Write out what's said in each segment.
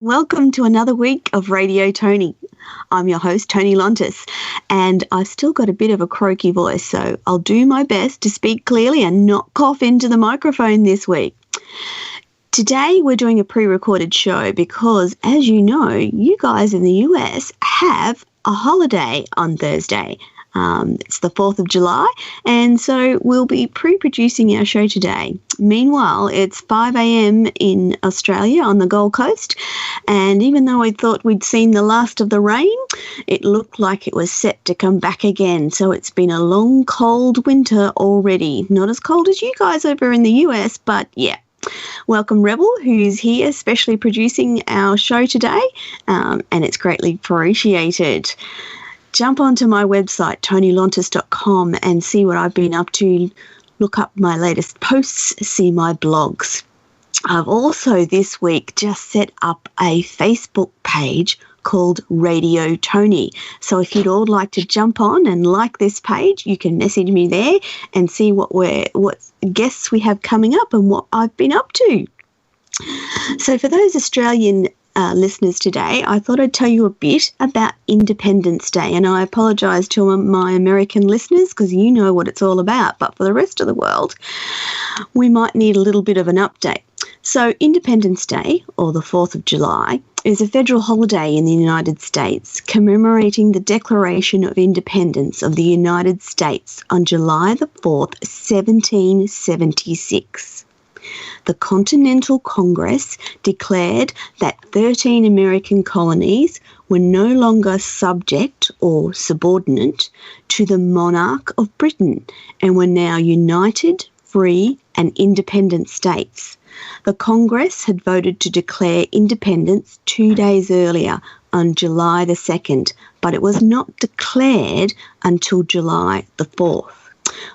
Welcome to another week of Radio Toni. I'm your host, Toni Lontis, and I've still got a bit of a croaky voice, so I'll do my best to speak clearly and not cough into the microphone this week. Today we're doing a pre-recorded show because, as you know, you guys in the US have a holiday on Thursday. It's the 4th of July, and so we'll be pre-producing our show today. Meanwhile, it's 5 a.m. in Australia on the Gold Coast, and even though I thought we'd seen the last of the rain, it looked like it was set to come back again. So it's been a long, cold winter already. Not as cold as you guys over in the US, but yeah. Welcome Rebel, who's here specially producing our show today, and it's greatly appreciated. Jump onto my website, tonilontis.com, and see what I've been up to. Look up my latest posts, see my blogs. I've also this week just set up a Facebook page called Radio Toni. So if you'd all like to jump on and like this page, you can message me there and see what guests we have coming up and what I've been up to. So for those Australian listeners today, I thought I'd tell you a bit about Independence Day, and I apologise to my American listeners because you know what it's all about, but for the rest of the world, we might need a little bit of an update. So Independence Day, or the 4th of July, is a federal holiday in the United States commemorating the Declaration of Independence of the United States on July the 4th, 1776. The Continental Congress declared that 13 American colonies were no longer subject or subordinate to the monarch of Britain and were now united, free, and independent states. The Congress had voted to declare independence 2 days earlier on July the 2nd, but it was not declared until July the 4th.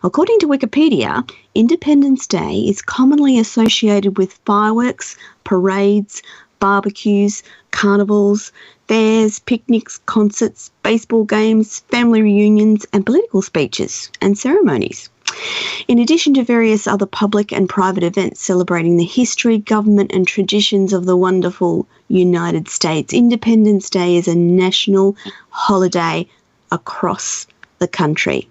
According to Wikipedia, Independence Day is commonly associated with fireworks, parades, barbecues, carnivals, fairs, picnics, concerts, baseball games, family reunions, and political speeches and ceremonies. In addition to various other public and private events celebrating the history, government, and traditions of the wonderful United States, Independence Day is a national holiday across the country.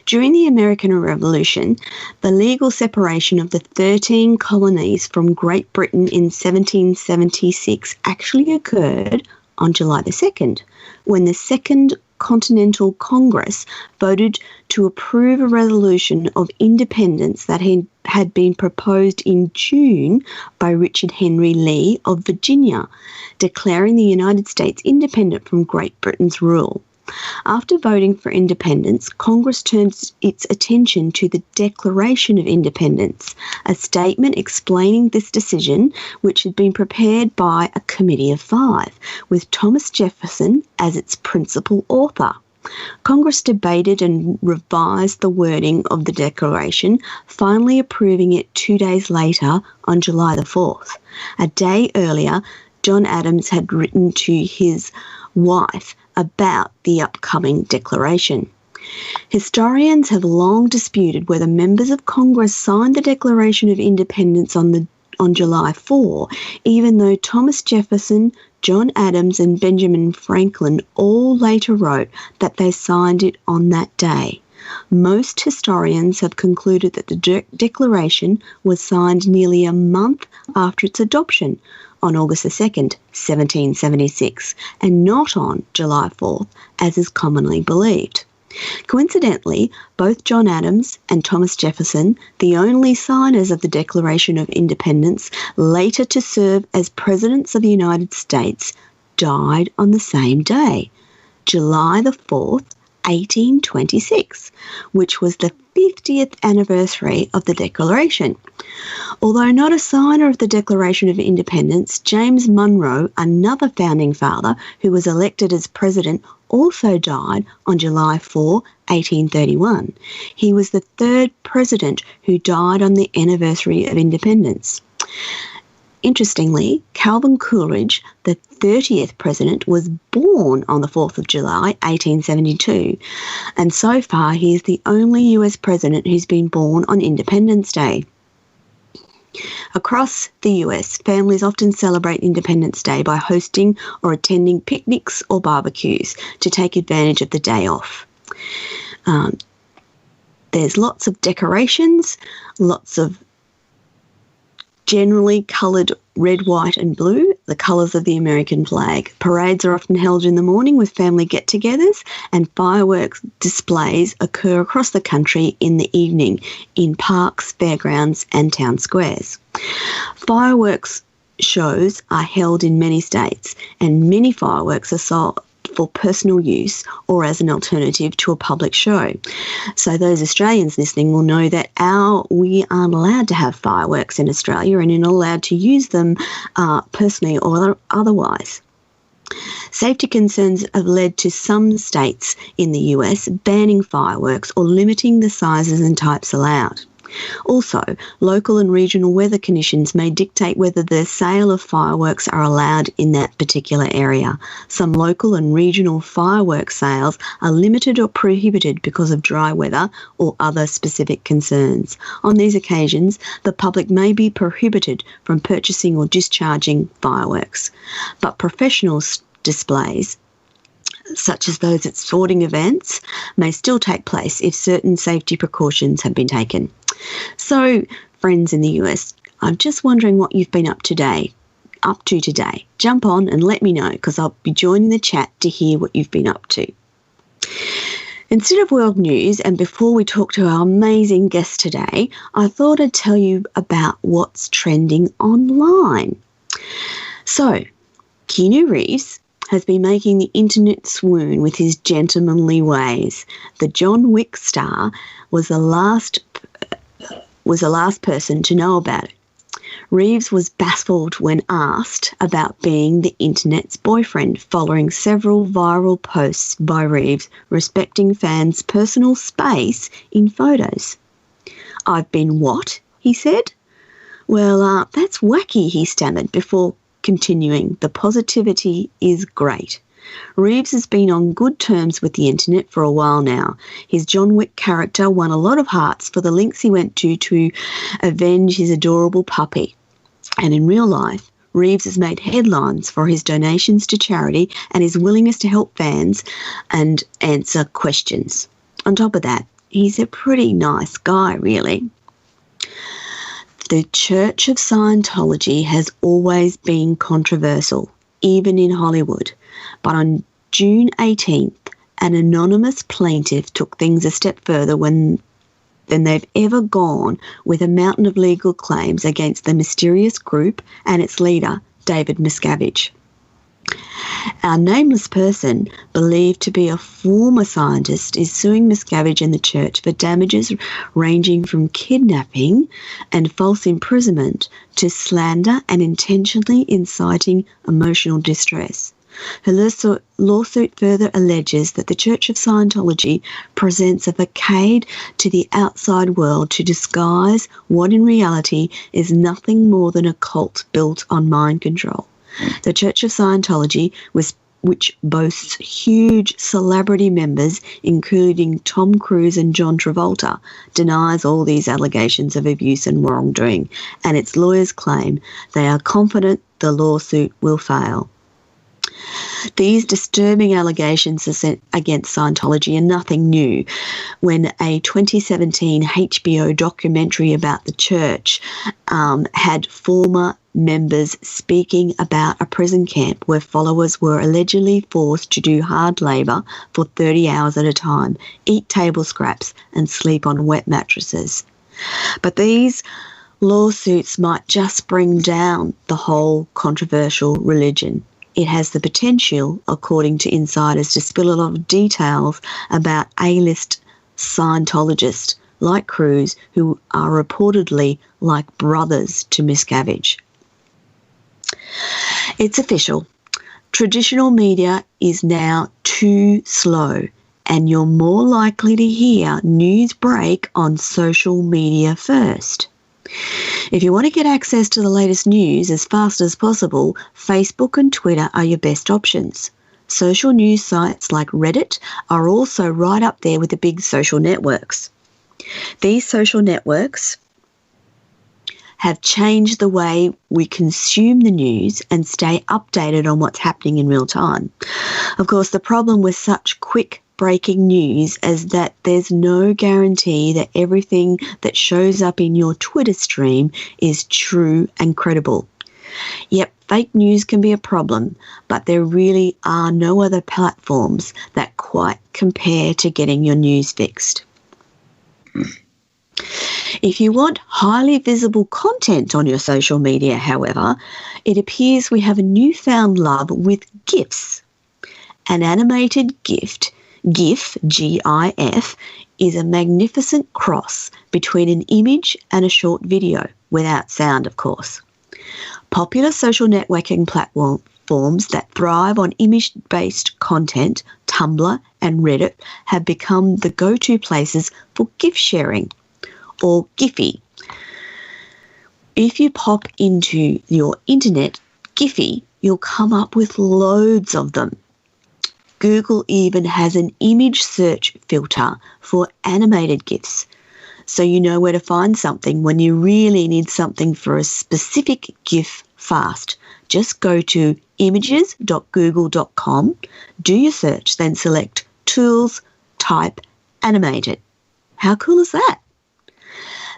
During the American Revolution, the legal separation of the 13 colonies from Great Britain in 1776 actually occurred on July the 2nd, when the Second Continental Congress voted to approve a resolution of independence that had been proposed in June by Richard Henry Lee of Virginia, declaring the United States independent from Great Britain's rule. After voting for independence, Congress turned its attention to the Declaration of Independence, a statement explaining this decision which had been prepared by a committee of 5, with Thomas Jefferson as its principal author. Congress debated and revised the wording of the Declaration, finally approving it 2 days later on July the 4th. A day earlier, John Adams had written to his wife about the upcoming declaration. Historians have long disputed whether members of Congress signed the Declaration of Independence on July 4, even though Thomas Jefferson, John Adams, and Benjamin Franklin all later wrote that they signed it on that day. Most historians have concluded that the Declaration was signed nearly a month after its adoption, on August the 2nd, 1776, and not on July 4th, as is commonly believed. Coincidentally, both John Adams and Thomas Jefferson, the only signers of the Declaration of Independence, later to serve as presidents of the United States, died on the same day, July the 4th, 1826, which was the 50th anniversary of the Declaration. Although not a signer of the Declaration of Independence, James Monroe, another founding father who was elected as president, also died on July 4, 1831. He was the third president who died on the anniversary of independence. Interestingly, Calvin Coolidge, the 30th president, was born on the 4th of July, 1872, and so far he is the only US president who's been born on Independence Day. Across the US, families often celebrate Independence Day by hosting or attending picnics or barbecues to take advantage of the day off. There's lots of decorations, lots of generally coloured red, white and blue, the colours of the American flag. Parades are often held in the morning with family get-togethers, and fireworks displays occur across the country in the evening in parks, fairgrounds and town squares. Fireworks shows are held in many states, and many fireworks are sold for personal use or as an alternative to a public show. So those Australians listening will know that we aren't allowed to have fireworks in Australia and are not allowed to use them personally or otherwise. Safety concerns have led to some states in the US banning fireworks or limiting the sizes and types allowed. Also, local and regional weather conditions may dictate whether the sale of fireworks are allowed in that particular area. Some local and regional fireworks sales are limited or prohibited because of dry weather or other specific concerns. On these occasions, the public may be prohibited from purchasing or discharging fireworks, but professional displays such as those at sporting events may still take place if certain safety precautions have been taken. So, friends in the US, I'm just wondering what you've been up to today. Jump on and let me know, because I'll be joining the chat to hear what you've been up to. Instead of world news, and before we talk to our amazing guest today, I thought I'd tell you about what's trending online. So, Keanu Reeves has been making the internet swoon with his gentlemanly ways. The John Wick star was the last person to know about it. Reeves was baffled when asked about being the internet's boyfriend, following several viral posts by Reeves respecting fans' personal space in photos. "I've been what?" he said. "Well, that's wacky," he stammered before continuing, "The positivity is great." Reeves has been on good terms with the internet for a while now. His John Wick character won a lot of hearts for the lengths he went to avenge his adorable puppy. And in real life, Reeves has made headlines for his donations to charity and his willingness to help fans and answer questions. On top of that, he's a pretty nice guy, really. The Church of Scientology has always been controversial, even in Hollywood. But on June 18th, an anonymous plaintiff took things a step further than they've ever gone, with a mountain of legal claims against the mysterious group and its leader, David Miscavige. Our nameless person, believed to be a former scientist, is suing Miscavige and the church for damages ranging from kidnapping and false imprisonment to slander and intentionally inciting emotional distress. Her lawsuit further alleges that the Church of Scientology presents a facade to the outside world to disguise what in reality is nothing more than a cult built on mind control. The Church of Scientology, which boasts huge celebrity members, including Tom Cruise and John Travolta, denies all these allegations of abuse and wrongdoing, and its lawyers claim they are confident the lawsuit will fail. These disturbing allegations against Scientology are nothing new. When a 2017 HBO documentary about the church had former members speaking about a prison camp where followers were allegedly forced to do hard labour for 30 hours at a time, eat table scraps and sleep on wet mattresses. But these lawsuits might just bring down the whole controversial religion. It has the potential, according to insiders, to spill a lot of details about A-list Scientologists like Cruise, who are reportedly like brothers to Miscavige. It's official. Traditional media is now too slow, and you're more likely to hear news break on social media first. If you want to get access to the latest news as fast as possible, Facebook and Twitter are your best options. Social news sites like Reddit are also right up there with the big social networks. These social networks have changed the way we consume the news and stay updated on what's happening in real time. Of course, the problem with such quick breaking news is that there's no guarantee that everything that shows up in your Twitter stream is true and credible. Yep, fake news can be a problem, but there really are no other platforms that quite compare to getting your news fixed. If you want highly visible content on your social media, however, it appears we have a newfound love with GIFs. An animated GIF, GIF, is a magnificent cross between an image and a short video, without sound, of course. Popular social networking platforms that thrive on image-based content, Tumblr and Reddit, have become the go-to places for GIF sharing, or Giphy. If you pop into your internet Giphy, you'll come up with loads of them. Google even has an image search filter for animated GIFs, so you know where to find something when you really need something for a specific GIF fast. Just go to images.google.com, do your search, then select Tools, Type, Animated. How cool is that?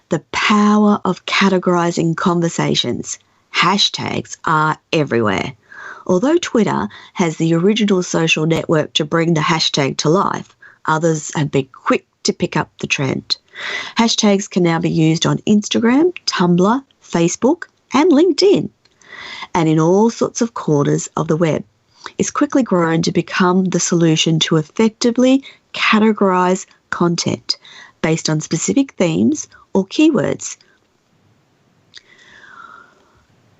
The power of categorizing conversations. Hashtags are everywhere. Although Twitter has the original social network to bring the hashtag to life, others have been quick to pick up the trend. Hashtags can now be used on Instagram, Tumblr, Facebook, and LinkedIn, and in all sorts of corners of the web. It's quickly grown to become the solution to effectively categorize content based on specific themes or keywords,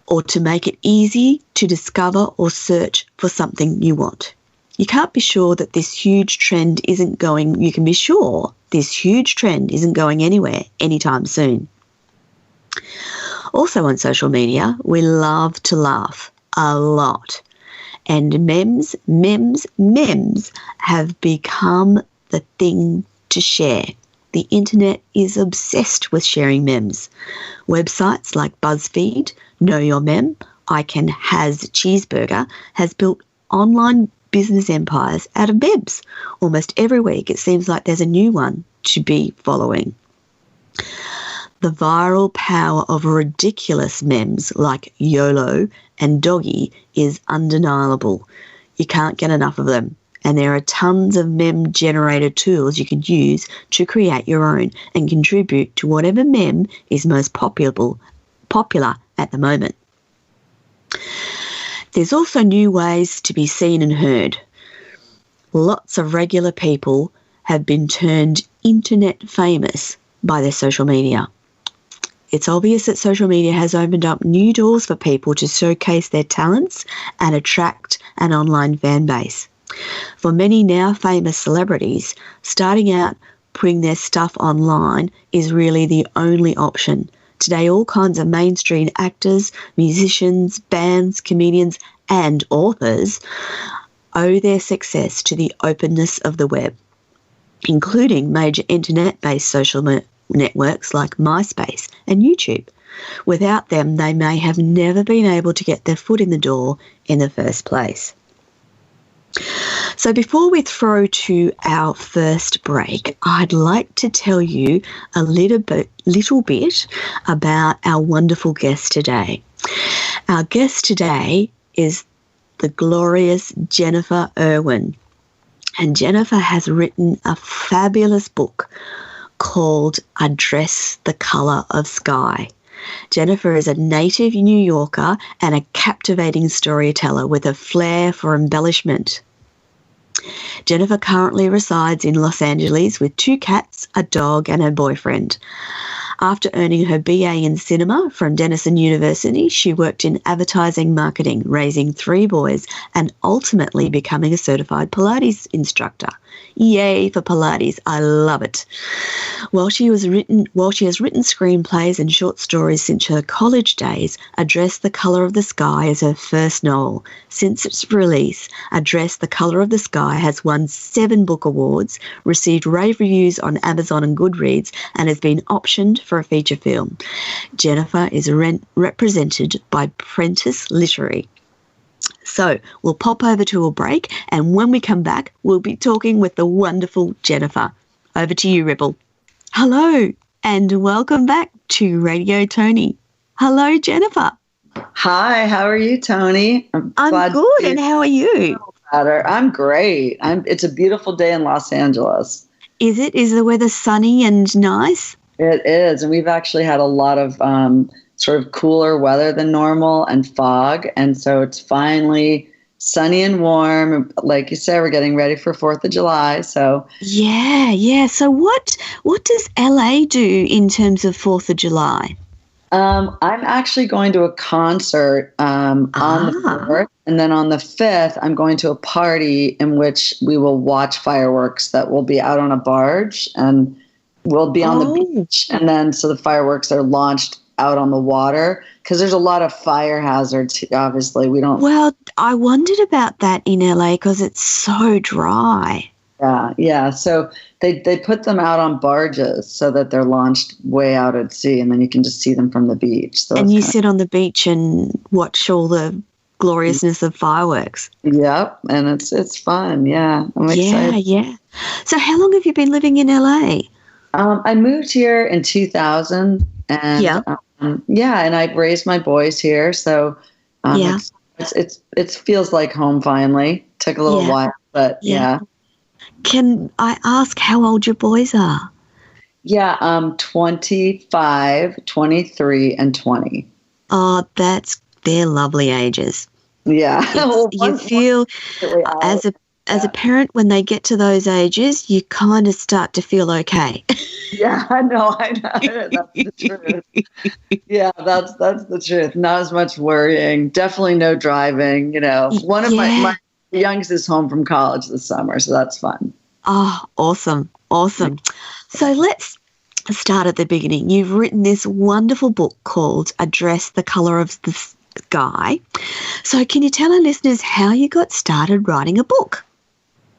or to make it easy to discover or search for something you want. You can't be sure that this huge trend isn't going, you can be sure this huge trend isn't going anywhere anytime soon. Also on social media, we love to laugh a lot. And memes have become the thing to share. The internet is obsessed with sharing memes. Websites like BuzzFeed, Know Your Meme, I Can Has Cheeseburger has built online business empires out of memes. Almost every week it seems like there's a new one to be following. The viral power of ridiculous memes like YOLO and Doggy is undeniable. You can't get enough of them. And there are tons of meme generator tools you can use to create your own and contribute to whatever meme is most popular at the moment. There's also new ways to be seen and heard. Lots of regular people have been turned internet famous by their social media. It's obvious that social media has opened up new doors for people to showcase their talents and attract an online fan base. For many now famous celebrities, starting out putting their stuff online is really the only option. Today, all kinds of mainstream actors, musicians, bands, comedians, and authors owe their success to the openness of the web, including major internet-based social networks like MySpace and YouTube. Without them, they may have never been able to get their foot in the door in the first place. So before we throw to our first break, I'd like to tell you a little bit about our wonderful guest today. Our guest today is the glorious Jennifer Irwin. And Jennifer has written a fabulous book called Address the Colour of Sky. Jennifer is a native New Yorker and a captivating storyteller with a flair for embellishment. Jennifer currently resides in Los Angeles with 2 cats, a dog, and her boyfriend. After earning her BA in cinema from Denison University, she worked in advertising marketing, raising 3 boys, and ultimately becoming a certified Pilates instructor. Yay for Pilates. I love it. While she has written screenplays and short stories since her college days, Address the Colour of the Sky is her first novel. Since its release, Address the Colour of the Sky has won 7 book awards, received rave reviews on Amazon and Goodreads, and has been optioned for a feature film. Jennifer is represented by Prentice Literary. So we'll pop over to a break, and when we come back, we'll be talking with the wonderful Jennifer. Over to you, Rebel. Hello, and welcome back to Radio Toni. Hello, Jennifer. Hi, how are you, Toni? I'm good, and how are you? I'm great. It's a beautiful day in Los Angeles. Is it? Is the weather sunny and nice? It is, and we've actually had a lot of sort of cooler weather than normal and fog, and so it's finally sunny and warm. Like you said, we're getting ready for 4th of July, so... Yeah. So what does LA do in terms of 4th of July? I'm actually going to a concert on the 4th, and then on the 5th, I'm going to a party in which we will watch fireworks that will be out on a barge, and we'll be on the beach. And then so the fireworks are launched out on the water because there's a lot of fire hazards. Obviously, we don't. Well, I wondered about that in LA because it's so dry. Yeah. So they put them out on barges so that they're launched way out at sea, and then you can just see them from the beach. So and you sit on the beach and watch all the gloriousness of fireworks. Yep, and it's fun. Yeah, I'm excited. Yeah. So how long have you been living in LA? I moved here in 2000, and and I raised my boys here. So it feels like home finally. Took a little while, but yeah. Can I ask how old your boys are? Yeah, 25, 23, and 20. Oh, they're lovely ages. Yeah. You feel as a parent, when they get to those ages, you kind of start to feel okay. Yeah, I know. That's the truth. Yeah, that's the truth. Not as much worrying. Definitely no driving. One of my youngest is home from college this summer, so that's fun. Oh, awesome. So let's start at the beginning. You've written this wonderful book called A Dress the Colour of the Sky. So can you tell our listeners how you got started writing a book?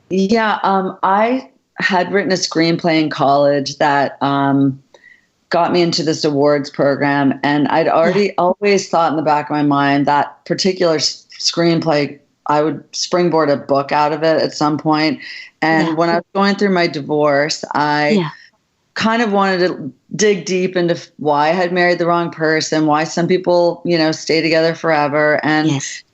Yeah, I had written a screenplay in college that got me into this awards program, and I'd already always thought in the back of my mind that particular screenplay, I would springboard a book out of it at some point. And when I was going through my divorce, I kind of wanted to dig deep into why I had married the wrong person, why some people, stay together forever, and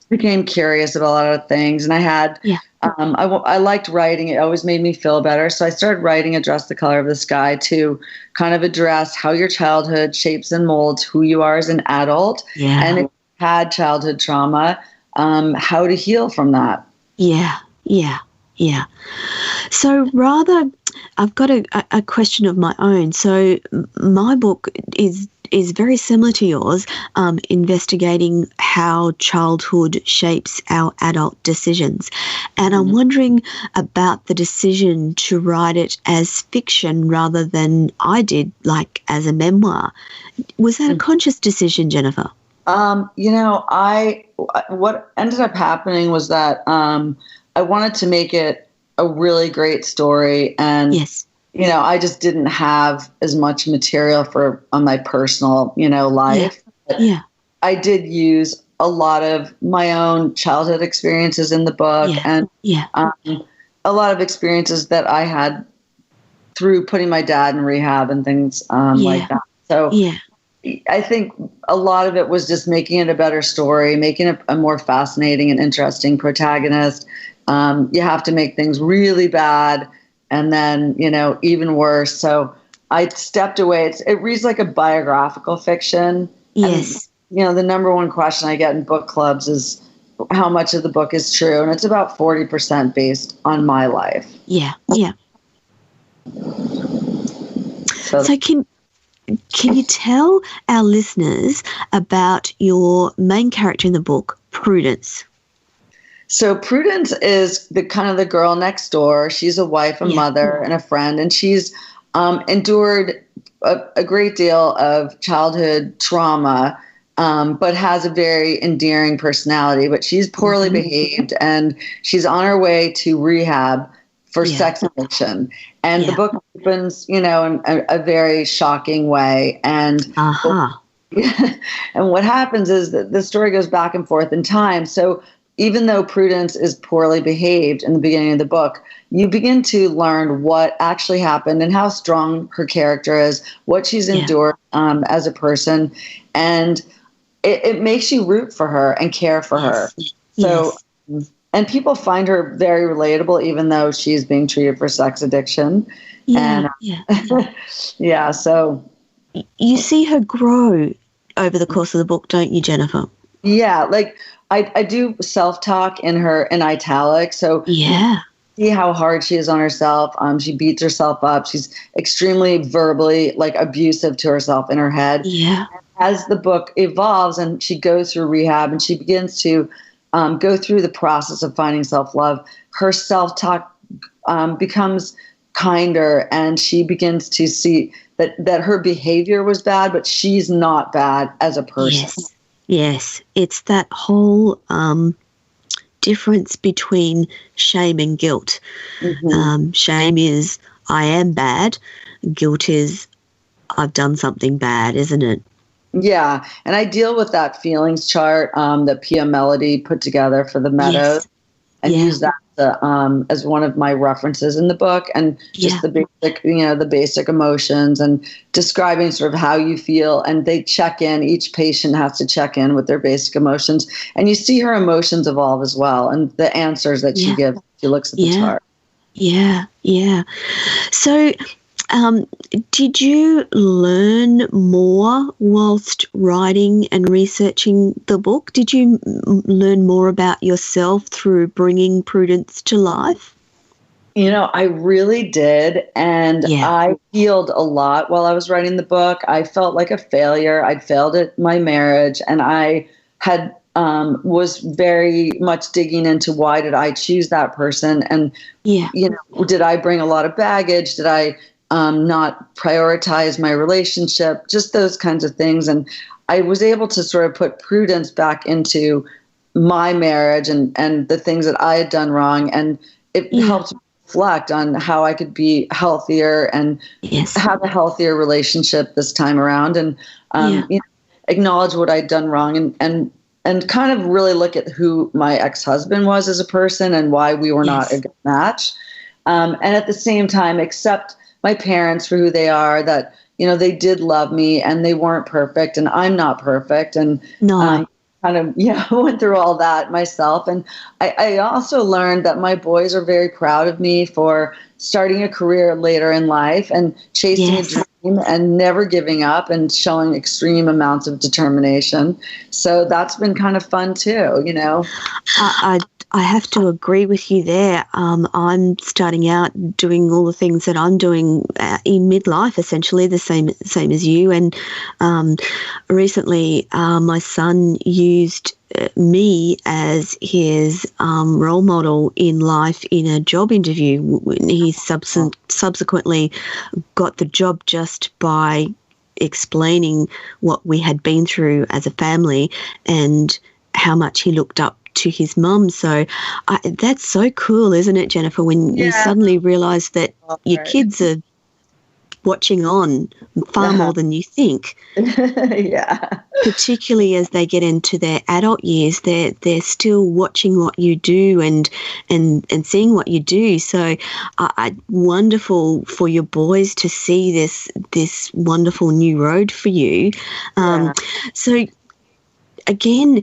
became curious about a lot of things. And I had, I liked writing. It always made me feel better. So I started writing A Dress the Color of the Sky to kind of address how your childhood shapes and molds who you are as an adult. Yeah. And if you had childhood trauma, how to heal from that. Yeah. So I've got a question of my own. So my book is very similar to yours, investigating how childhood shapes our adult decisions. And I'm wondering about the decision to write it as fiction rather than I did, like as a memoir. Was that a conscious decision, Jennifer? What ended up happening was that I wanted to make it a really great story, and I just didn't have as much material on my personal, life. Yeah. I did use a lot of my own childhood experiences in the book, and a lot of experiences that I had through putting my dad in rehab and things like that. So I think a lot of it was just making it a better story, making it a more fascinating and interesting protagonist. You have to make things really bad and then, even worse. So I stepped away. It reads like a biographical fiction. Yes. And, the number one question I get in book clubs is how much of the book is true. And it's about 40% based on my life. Yeah. So can you tell our listeners about your main character in the book, Prudence? So Prudence is the kind of the girl next door. She's a wife, a mother, and a friend, and she's endured a great deal of childhood trauma, but has a very endearing personality. But she's poorly behaved, and she's on her way to rehab for sex addiction. And the book opens, in a very shocking way. And and what happens is that the story goes back and forth in time. So even though Prudence is poorly behaved in the beginning of the book, you begin to learn what actually happened and how strong her character is, what she's endured as a person. And it makes you root for her and care for her. So, and people find her very relatable, even though she's being treated for sex addiction. So you see her grow over the course of the book, don't you, Jennifer? Yeah, like I do self-talk in italics. So see how hard she is on herself. She beats herself up. She's extremely verbally abusive to herself in her head. Yeah. As the book evolves and she goes through rehab and she begins to go through the process of finding self-love, her self-talk becomes kinder, and she begins to see that her behavior was bad, but she's not bad as a person. Yes. It's that whole difference between shame and guilt. Shame is I am bad. Guilt is I've done something bad, isn't it? Yeah. And I deal with that feelings chart that Pia Melody put together for the Meadows, and use that as one of my references in the book, and just the basic, the basic emotions and describing sort of how you feel. And they check in, each patient has to check in with their basic emotions, and you see her emotions evolve as well. And the answers that she gives, she looks at the chart. Yeah. So, did you learn more whilst writing and researching the book? Did you learn more about yourself through bringing Prudence to life? I really did. And I healed a lot while I was writing the book. I felt like a failure. I'd failed at my marriage, and I had was very much digging into why did I choose that person? And, did I bring a lot of baggage? Did I not prioritize my relationship, just those kinds of things. And I was able to sort of put Prudence back into my marriage and the things that I had done wrong. And it helped reflect on how I could be healthier and have a healthier relationship this time around, and acknowledge what I'd done wrong, and kind of really look at who my ex-husband was as a person and why we were not a good match. And at the same time, accept my parents for who they are, that, they did love me and they weren't perfect and I'm not perfect. And kind of, went through all that myself. And I also learned that my boys are very proud of me for starting a career later in life and chasing a dream and never giving up and showing extreme amounts of determination. So that's been kind of fun too, I have to agree with you there. I'm starting out doing all the things that I'm doing in midlife, essentially the same as you. And recently, my son used me as his role model in life in a job interview. He subsequently got the job just by explaining what we had been through as a family and how much he looked up to his mum. So that's so cool, isn't it, Jennifer, when you suddenly realise that your kids are watching on far more than you think. Particularly as they get into their adult years, they're still watching what you do and seeing what you do. So wonderful for your boys to see this wonderful new road for you. So again,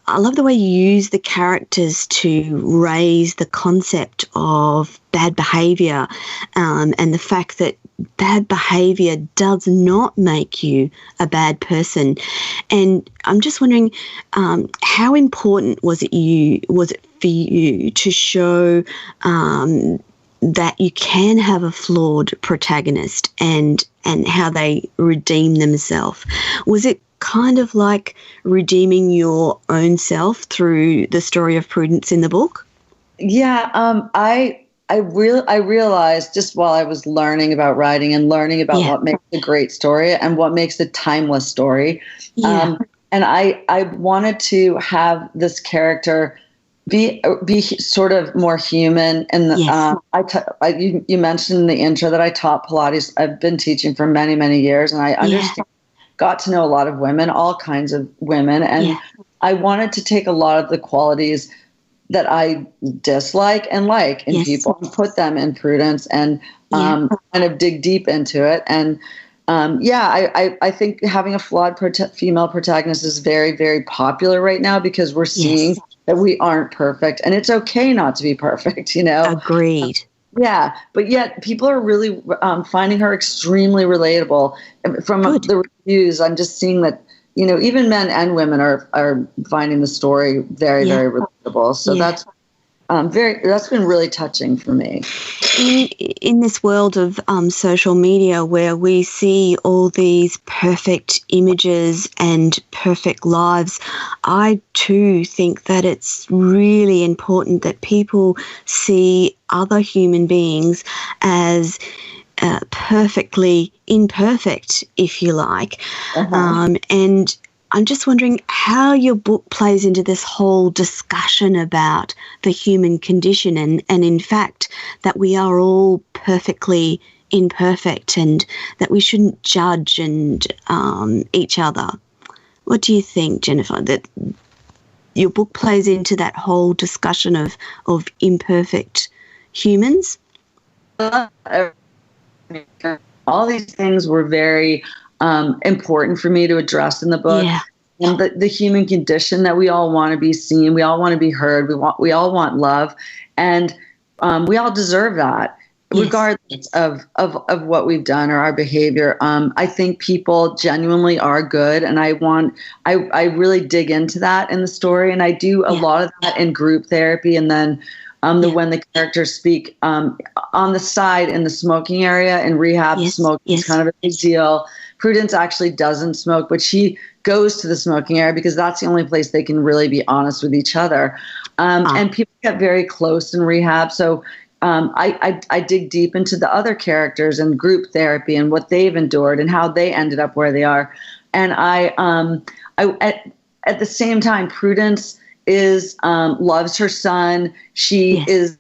I love the way you use the characters to raise the concept of bad behaviour, and the fact that bad behaviour does not make you a bad person. And I'm just wondering, how important was it for you to show that you can have a flawed protagonist and how they redeem themselves? Was it kind of like redeeming your own self through the story of Prudence in the book? I realized just while I was learning about writing and learning about what makes a great story and what makes a timeless story. And I wanted to have this character be sort of more human. And Yes. you mentioned in the intro that I taught Pilates. I've been teaching for many, many years, and I understand, got to know a lot of women, all kinds of women. And I wanted to take a lot of the qualities that I dislike and like in people and put them in Prudence and kind of dig deep into it. And I think having a flawed female protagonist is very, very popular right now because we're seeing that we aren't perfect, and it's okay not to be perfect, you know? Agreed. Yeah, but yet people are really finding her extremely relatable. From the reviews, I'm just seeing that, you know, even men and women are finding the story very, very relatable. So that's been really touching for me. In this world of social media where we see all these perfect images and perfect lives, I too think that it's really important that people see other human beings as perfectly imperfect, if you like. And I'm just wondering how your book plays into this whole discussion about the human condition and in fact, that we are all perfectly imperfect and that we shouldn't judge and each other. What do you think, Jennifer, that your book plays into that whole discussion of imperfect humans? All these things were very important for me to address in the book. And the human condition, that we all want to be seen, we all want to be heard, we all want love, and we all deserve that, regardless of what we've done or our behavior. I think people genuinely are good, and I really dig into that in the story, and I do a lot of that in group therapy, and then when the characters speak on the side in the smoking area in rehab. Smoking is kind of a big deal. Prudence actually doesn't smoke, but she goes to the smoking area because that's the only place they can really be honest with each other. And people get very close in rehab. So I dig deep into the other characters and group therapy and what they've endured and how they ended up where they are. And at the same time, Prudence loves her son. She is,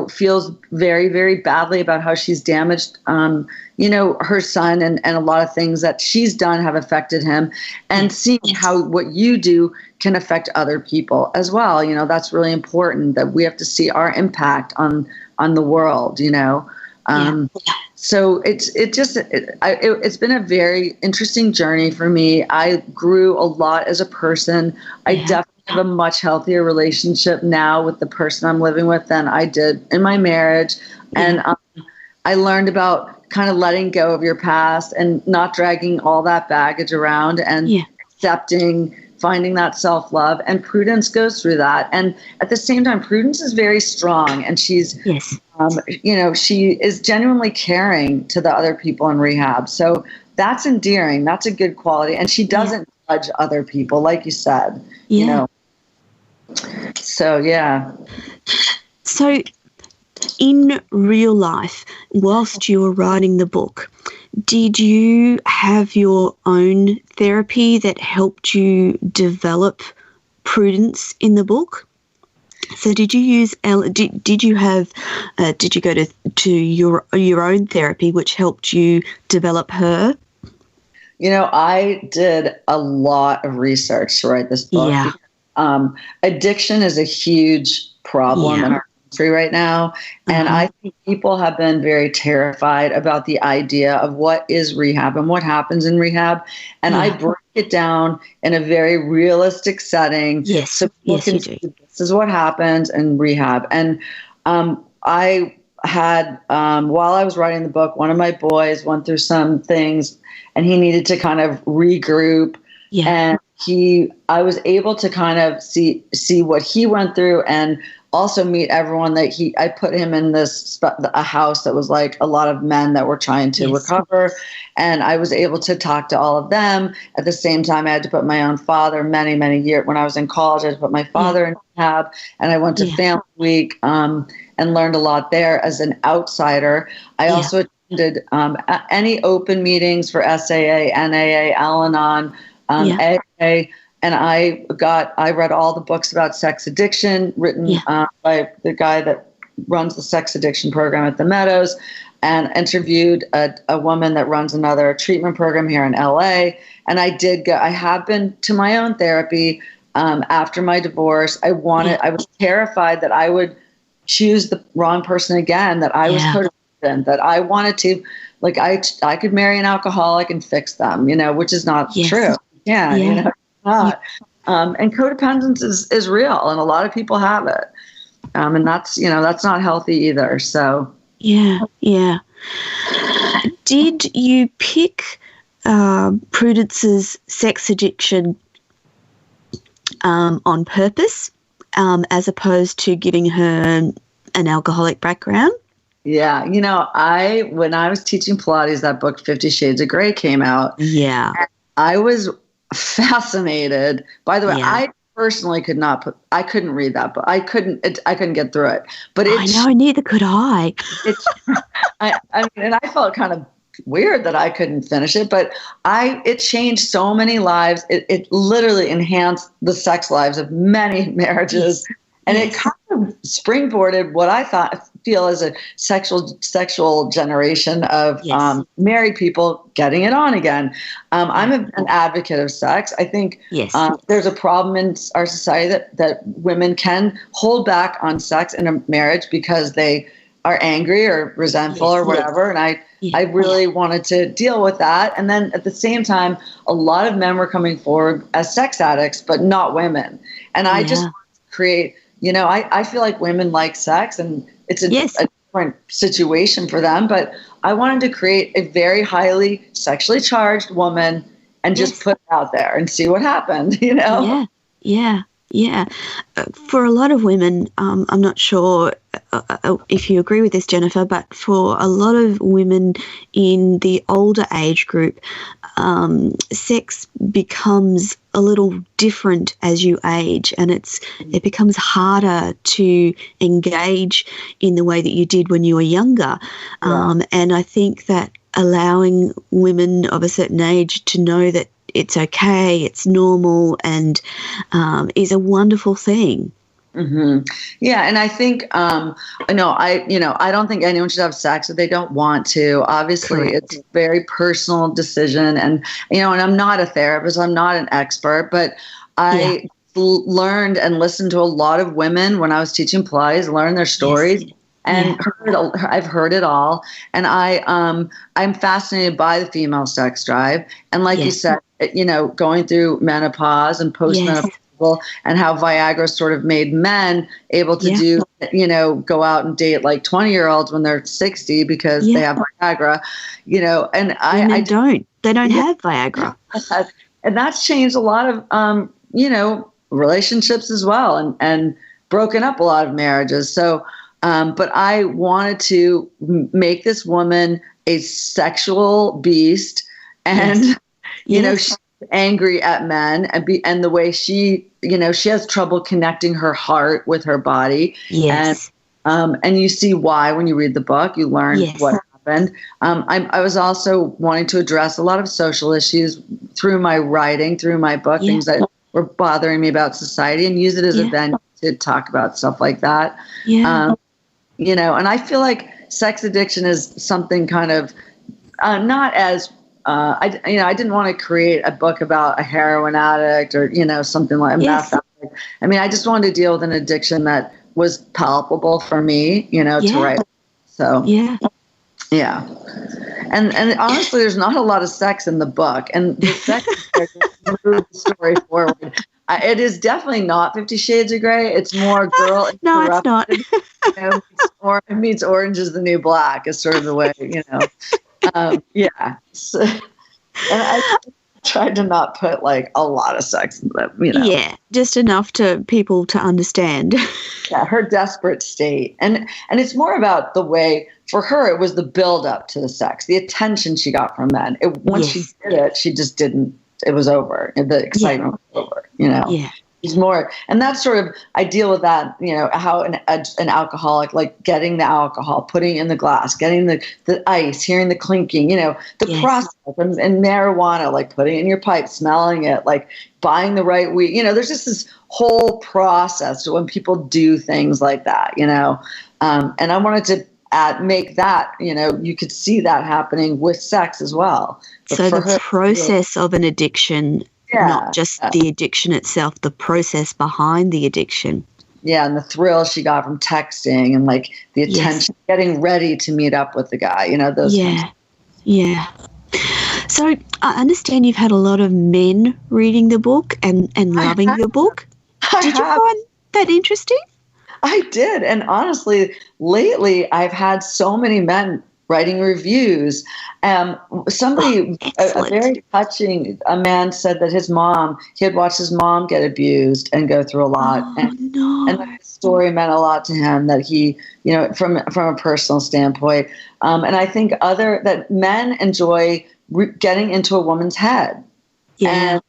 feels very, very badly about how she's damaged, her son, and a lot of things that she's done have affected him, and seeing how what you do can affect other people as well. That's really important, that we have to see our impact on the world, So it's been a very interesting journey for me. I grew a lot as a person. I definitely have a much healthier relationship now with the person I'm living with than I did in my marriage. And I learned about kind of letting go of your past and not dragging all that baggage around and accepting, finding that self-love. And Prudence goes through that. And at the same time, Prudence is very strong, and she's, she is genuinely caring to the other people in rehab. So that's endearing. That's a good quality. And she doesn't judge other people, like you said, So, So in real life, whilst you were writing the book, did you have your own therapy that helped you develop Prudence in the book? So did you use did you go to your own therapy which helped you develop her? I did a lot of research to write this book. Addiction is a huge problem in our country right now. And I think people have been very terrified about the idea of what is rehab and what happens in rehab. And I break it down in a very realistic setting. So people can see this is what happens in rehab. And I had, while I was writing the book, one of my boys went through some things and he needed to kind of regroup. And I was able to kind of see what he went through and also meet everyone that I put him in a house that was like a lot of men that were trying to recover. And I was able to talk to all of them. At the same time, I had to put my own father many, many years. When I was in college, I had to put my father in rehab, and I went to Family Week and learned a lot there as an outsider. I also attended any open meetings for SAA, NAA, Al-Anon, AA. And I read all the books about sex addiction written by the guy that runs the sex addiction program at the Meadows, and interviewed a woman that runs another treatment program here in LA. And I have been to my own therapy after my divorce. I was terrified that I would choose the wrong person again, that I was codependent, that I wanted to, like, I could marry an alcoholic and fix them, which is not true. Yeah. Not. And codependence is real, and a lot of people have it. And that's not healthy either. So. Yeah. Did you pick Prudence's sex addiction on purpose, as opposed to giving her an alcoholic background? Yeah. When I was teaching Pilates, that book 50 Shades of Grey came out. Yeah. I was fascinated. By the way, I personally I couldn't read that book. I couldn't get through it. But I know, neither could I. And I felt kind of weird that I couldn't finish it, but it changed so many lives. It literally enhanced the sex lives of many marriages. Yes. And it kind of springboarded what I feel as a sexual generation of married people getting it on again. I'm an advocate of sex. I think there's a problem in our society that women can hold back on sex in a marriage because they are angry or resentful or whatever. And I really wanted to deal with that. And then at the same time, a lot of men were coming forward as sex addicts, but not women. And I just wanted to create, I feel like women like sex, and it's a different situation for them. But I wanted to create a very highly sexually charged woman and just put it out there and see what happened, Yeah. For a lot of women, I'm not sure if you agree with this, Jennifer, but for a lot of women in the older age group, sex becomes a little different as you age, and it becomes harder to engage in the way that you did when you were younger. And I think that allowing women of a certain age to know that it's okay, it's normal, and is a wonderful thing. Mm-hmm. Yeah, and I think I don't think anyone should have sex if they don't want to. Obviously, Correct. It's a very personal decision, and and I'm not a therapist, I'm not an expert, but I learned and listened to a lot of women when I was teaching Pilates, learned their stories. Yes. And I've heard it all, and I'm fascinated by the female sex drive, and like you said, going through menopause and postmenopausal, and how Viagra sort of made men able to do, go out and date like 20-year-olds when they're 60 because they have Viagra, and I don't. They don't have Viagra, and that's changed a lot of relationships as well, and broken up a lot of marriages. So. But I wanted to make this woman a sexual beast, and she's angry at men, and the way she has trouble connecting her heart with her body. Yes, and you see why when you read the book. You learn what happened. I was also wanting to address a lot of social issues through my writing, through my book, things that were bothering me about society, and use it as a venue to talk about stuff like that. And I feel like sex addiction is something kind of not as I didn't want to create a book about a heroin addict or something like a meth addict. I mean, I just wanted to deal with an addiction that was palpable for me, to write. So and honestly, there's not a lot of sex in the book, and the sex moved the story forward. It is definitely not 50 Shades of Grey. It's more girl. No, it's not. Or it means Orange is the New Black is sort of the way, So, and I tried to not put like a lot of sex in them, Yeah, just enough to people to understand. Her desperate state. And it's more about the way, for her, it was the build up to the sex, the attention she got from men. Once she did it, she just didn't. It was over. The excitement was over, He's more, and that's sort of, I deal with that, how an alcoholic, like getting the alcohol, putting it in the glass, getting the ice, hearing the clinking, the process, and marijuana, like putting it in your pipe, smelling it, like buying the right weed, there's just this whole process when people do things like that, and I wanted to make that, you could see that happening with sex as well. But so the process of an addiction, not just the addiction itself, the process behind the addiction. Yeah, and the thrill she got from texting and like the attention, getting ready to meet up with the guy, those things. Yeah. So I understand you've had a lot of men reading the book and loving the book. Did you find that interesting? I did. And honestly, lately I've had so many men writing reviews. Somebody, a very touching, a man said that he had watched his mom get abused and go through a lot. And the story meant a lot to him, that he, from a personal standpoint. And I think that men enjoy getting into a woman's head. Yeah.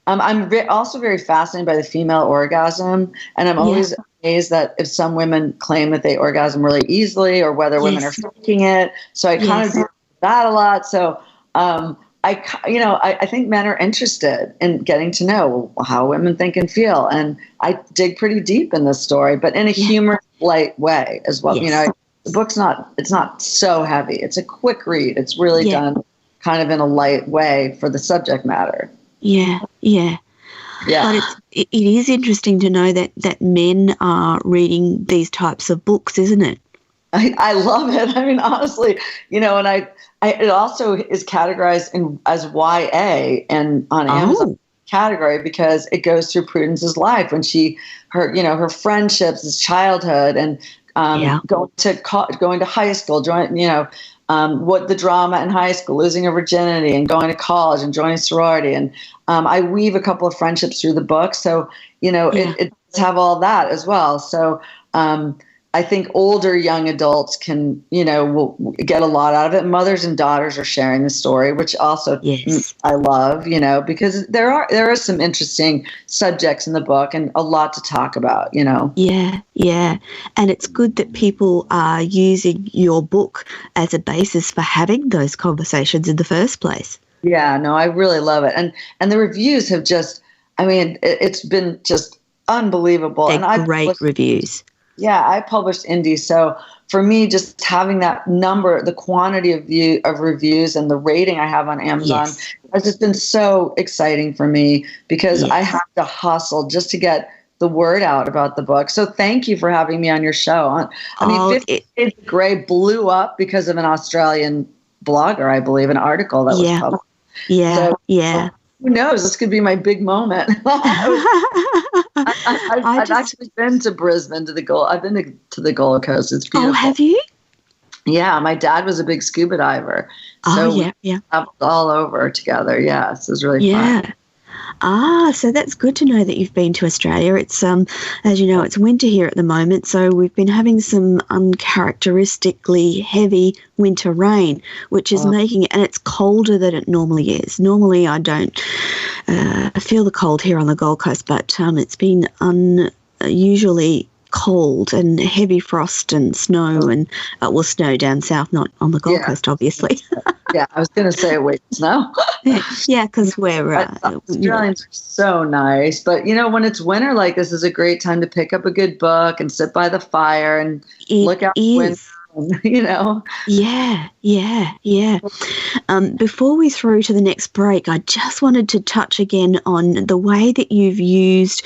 And I'm also very fascinated by the female orgasm. And I'm always amazed that if some women claim that they orgasm really easily, or whether women are faking it. So I kind of do that a lot. So I think men are interested in getting to know how women think and feel. And I dig pretty deep in this story, but in a humorous, light way as well. Yes. The book's it's not so heavy. It's a quick read. It's really done kind of in a light way for the subject matter. Yeah. But it is interesting to know that men are reading these types of books, isn't it? I love it. I mean, honestly, and it also is categorized as YA and on Amazon category, because it goes through Prudence's life when her friendships, his childhood, and going to high school, what the drama in high school, losing her virginity, and going to college and joining sorority. And I weave a couple of friendships through the book. So, it does have all that as well. So I think older young adults can, will get a lot out of it. Mothers and daughters are sharing the story, which also I love, because there are some interesting subjects in the book and a lot to talk about, Yeah. And it's good that people are using your book as a basis for having those conversations in the first place. Yeah, no, I really love it. And the reviews have it's been just unbelievable. They're great reviews. Yeah, I published indie, so for me, just having that number, the quantity of reviews and the rating I have on Amazon has just been so exciting for me, because I have to hustle just to get the word out about the book. So thank you for having me on your show. 50 Shades of Grey blew up because of an Australian blogger, I believe, an article that was published. Yeah. Who knows? This could be my big moment. I've actually been to Brisbane, I've been to the Gold Coast. It's beautiful. Oh, have you? Yeah, my dad was a big scuba diver. So we traveled all over together. Yeah, so it was really fun. So that's good to know that you've been to Australia. It's as you know, it's winter here at the moment, so we've been having some uncharacteristically heavy winter rain, which is making it, and it's colder than it normally is. Normally I don't feel the cold here on the Gold Coast, but it's been unusually cold and heavy frost and snow, and snow down south, not on the Gold Coast, obviously. Yeah, I was going to say, wait, snow? Yeah, because we're... Australians are so nice. But, when it's winter like this, is a great time to pick up a good book and sit by the fire and look out the window. Yeah. Before we throw to the next break, I just wanted to touch again on the way that you've used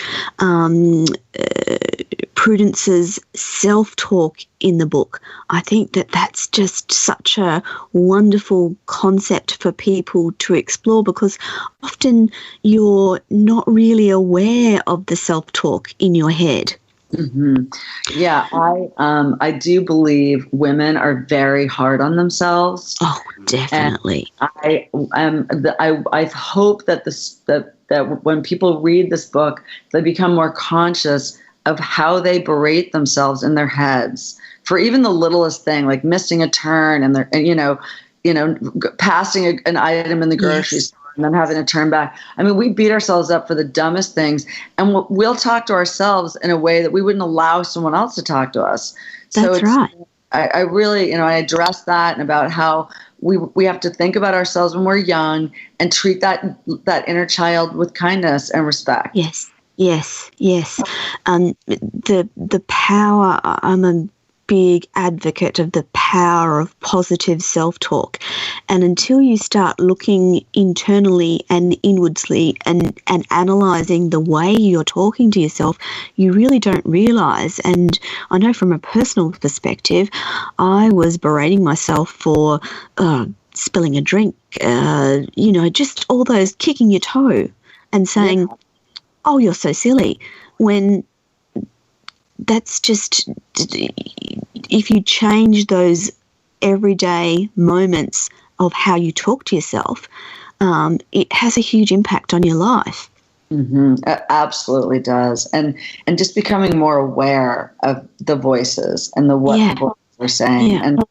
Prudence's self-talk in the book. I think that that's just such a wonderful concept for people to explore, because often you're not really aware of the self-talk in your head. Mm-hmm. Yeah, I do believe women are very hard on themselves. Oh, definitely. And I hope that that when people read this book, they become more conscious of how they berate themselves in their heads for even the littlest thing, like missing a turn and passing an item in the grocery store, and then having to turn back. I mean, we beat ourselves up for the dumbest things, and we'll talk to ourselves in a way that we wouldn't allow someone else to talk to us. That's right. I really, I address that and about how we have to think about ourselves when we're young and treat that inner child with kindness and respect. Yes. The power, I'm a big advocate of the power of positive self-talk. And until you start looking internally and inwardsly and analysing the way you're talking to yourself, you really don't realise. And I know from a personal perspective, I was berating myself for spilling a drink, just all those kicking your toe and saying, oh, you're so silly, when that's just, if you change those everyday moments of how you talk to yourself, it has a huge impact on your life. Mm-hmm. It absolutely does. And just becoming more aware of the voices and what the voices are saying. Yeah. And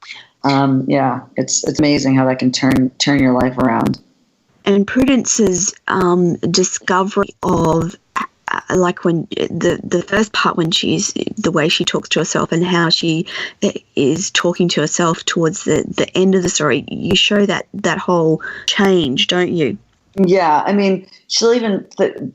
it's amazing how that can turn your life around. And Prudence's discovery of like when the first part, when she's the way she talks to herself and how she is talking to herself towards the end of the story, you show that whole change, don't you? Yeah, I mean, she'll even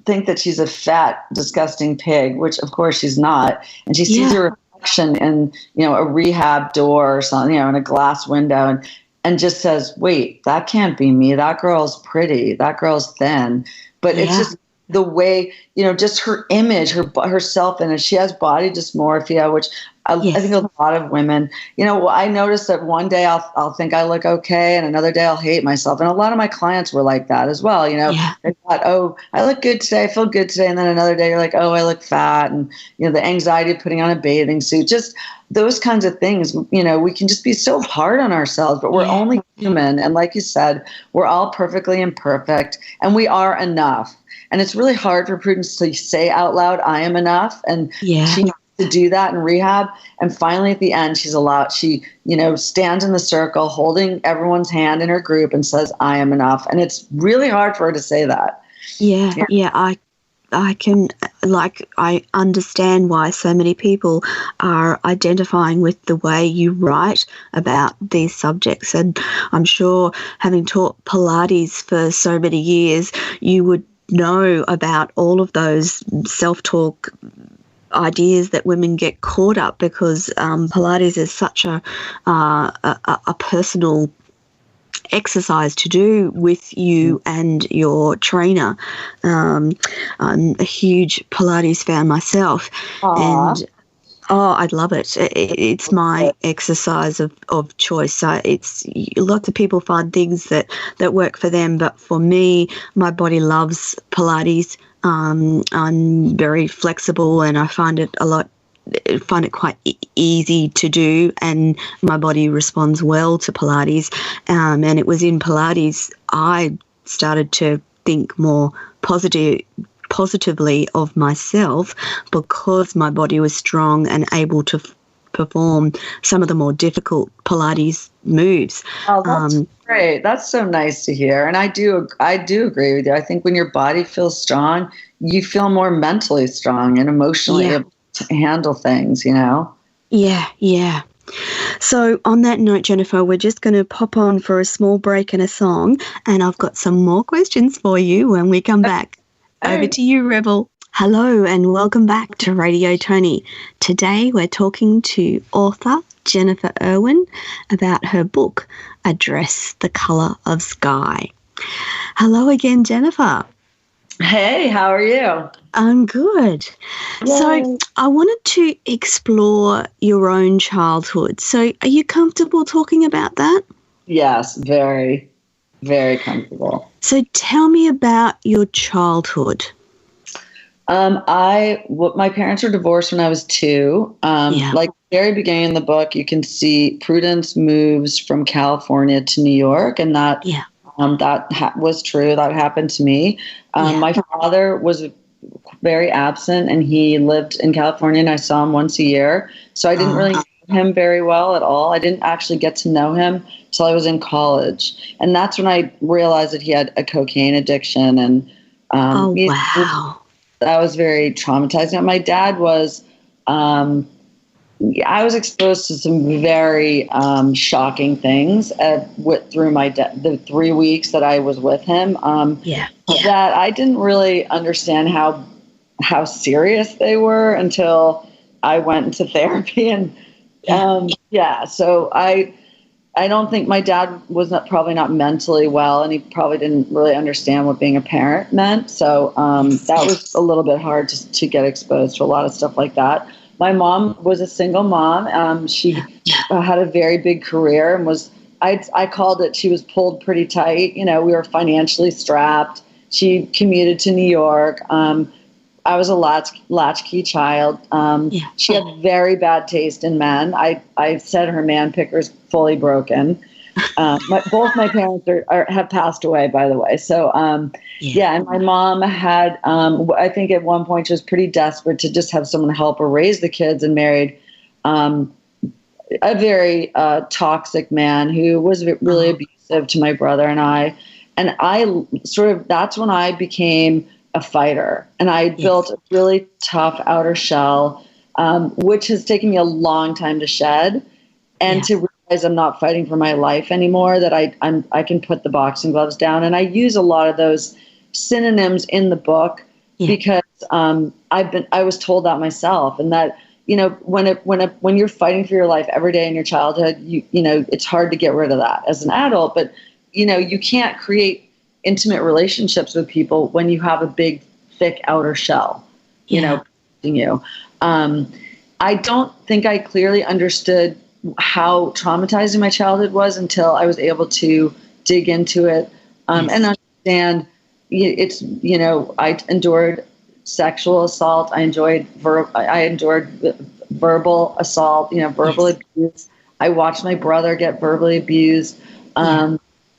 think that she's a fat, disgusting pig, which of course she's not, and she sees her reflection in a rehab door or something, in a glass window, and just says, "Wait, that can't be me. That girl's pretty. That girl's thin." But it's just the way, just her image, herself, and she has body dysmorphia, which I think a lot of women, I noticed that one day I'll think I look okay, and another day I'll hate myself. And a lot of my clients were like that as well. They thought, oh, I look good today, I feel good today. And then another day you're like, oh, I look fat. And, the anxiety of putting on a bathing suit, just those kinds of things, we can just be so hard on ourselves, but we're only human. And like you said, we're all perfectly imperfect, and we are enough. And it's really hard for Prudence to say out loud, I am enough. And she needs to do that in rehab. And finally, at the end, she stands in the circle holding everyone's hand in her group and says, I am enough. And it's really hard for her to say that. I can, I understand why so many people are identifying with the way you write about these subjects. And I'm sure, having taught Pilates for so many years, you would know about all of those self-talk ideas that women get caught up, because Pilates is such a personal exercise to do with you and your trainer. I'm a huge Pilates fan myself. Aww. And I'd love it. It's my exercise of choice. It's lots of people find things that work for them, but for me, my body loves Pilates. I'm very flexible, and I find it quite easy to do, and my body responds well to Pilates. And it was in Pilates I started to think more positively of myself, because my body was strong and able to perform some of the more difficult Pilates moves. Oh, that's great. That's so nice to hear. And I do agree with you. I think when your body feels strong, you feel more mentally strong and emotionally able to handle things, Yeah. So on that note, Jennifer, we're just going to pop on for a small break and a song, and I've got some more questions for you when we come back. Over to you, Rebel. Hello and welcome back to Radio Toni. Today we're talking to author Jennifer Irwin about her book, A Dress the Colour of Sky. Hello again, Jennifer. Hey, how are you? I'm good. Yay. So I wanted to explore your own childhood. So are you comfortable talking about that? Yes, very, very comfortable. So tell me about your childhood. My parents were divorced when I was 2. Like very beginning in the book, you can see Prudence moves from California to New York, and that was true. That happened to me. My father was very absent, and he lived in California, and I saw him once a year. So I didn't really know him very well at all. I didn't actually get to know him till I was in college. And that's when I realized that he had a cocaine addiction. And wow. That was very traumatizing. My dad was, I was exposed to some very shocking things through the 3 weeks that I was with him. That I didn't really understand how serious they were until I went into therapy. And so I don't think my dad was probably not mentally well, and he probably didn't really understand what being a parent meant. So that was a little bit hard to get exposed to a lot of stuff like that. My mom was a single mom. She had a very big career and I called it, she was pulled pretty tight. We were financially strapped. She commuted to New York. I was a latchkey child. She had very bad taste in men. I said her man picker's fully broken. Both my parents have passed away, by the way. So, and my mom had, I think at one point she was pretty desperate to just have someone help her raise the kids, and married a very toxic man who was really abusive to my brother and I. And that's when I became a fighter, and I built a really tough outer shell, which has taken me a long time to shed, and to realize I'm not fighting for my life anymore, that I can put the boxing gloves down. And I use a lot of those synonyms in the book because I was told that myself, and that when you're fighting for your life every day in your childhood, it's hard to get rid of that as an adult. But you can't create intimate relationships with people when you have a big, thick outer shell, protecting you. I don't think I clearly understood how traumatizing my childhood was until I was able to dig into it and understand it's, I endured sexual assault. I endured verbal assault, verbal abuse. I watched my brother get verbally abused.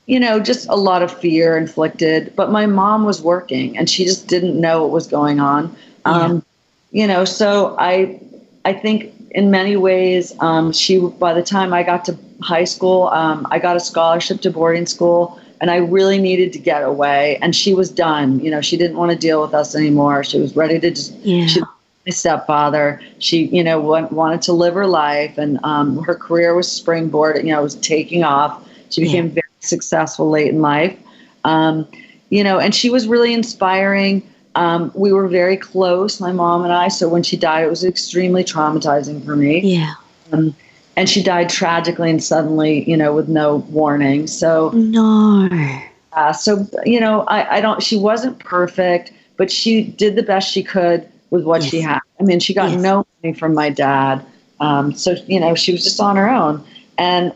Just a lot of fear inflicted. But my mom was working, and she just didn't know what was going on. So I think in many ways, by the time I got to high school, I got a scholarship to boarding school, and I really needed to get away. And she was done. She didn't want to deal with us anymore. She was ready to just, she was my stepfather. She, wanted to live her life, and her career was springboard. It was taking off. She became very successful late in life. And she was really inspiring. We were very close, my mom and I. So when she died, it was extremely traumatizing for me. Yeah. And she died tragically and suddenly, with no warning. So no. She wasn't perfect, but she did the best she could with what she had. I mean, she got no money from my dad. So she was just on her own. And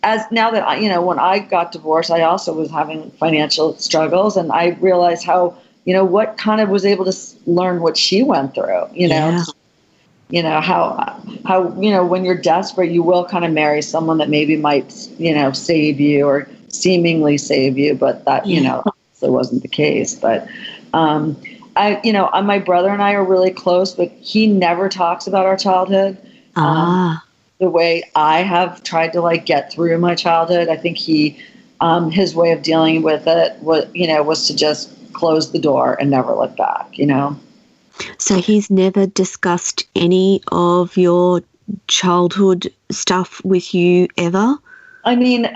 as now that when I got divorced, I also was having financial struggles, and I realized how, what kind of was able to learn what she went through, how, when you're desperate, you will kind of marry someone that maybe might, save you or seemingly save you, but that, obviously wasn't the case. But, my brother and I are really close, but he never talks about our childhood. The way I have tried to get through my childhood. I think his way of dealing with it was to just close the door and never look back, So he's never discussed any of your childhood stuff with you ever? I mean,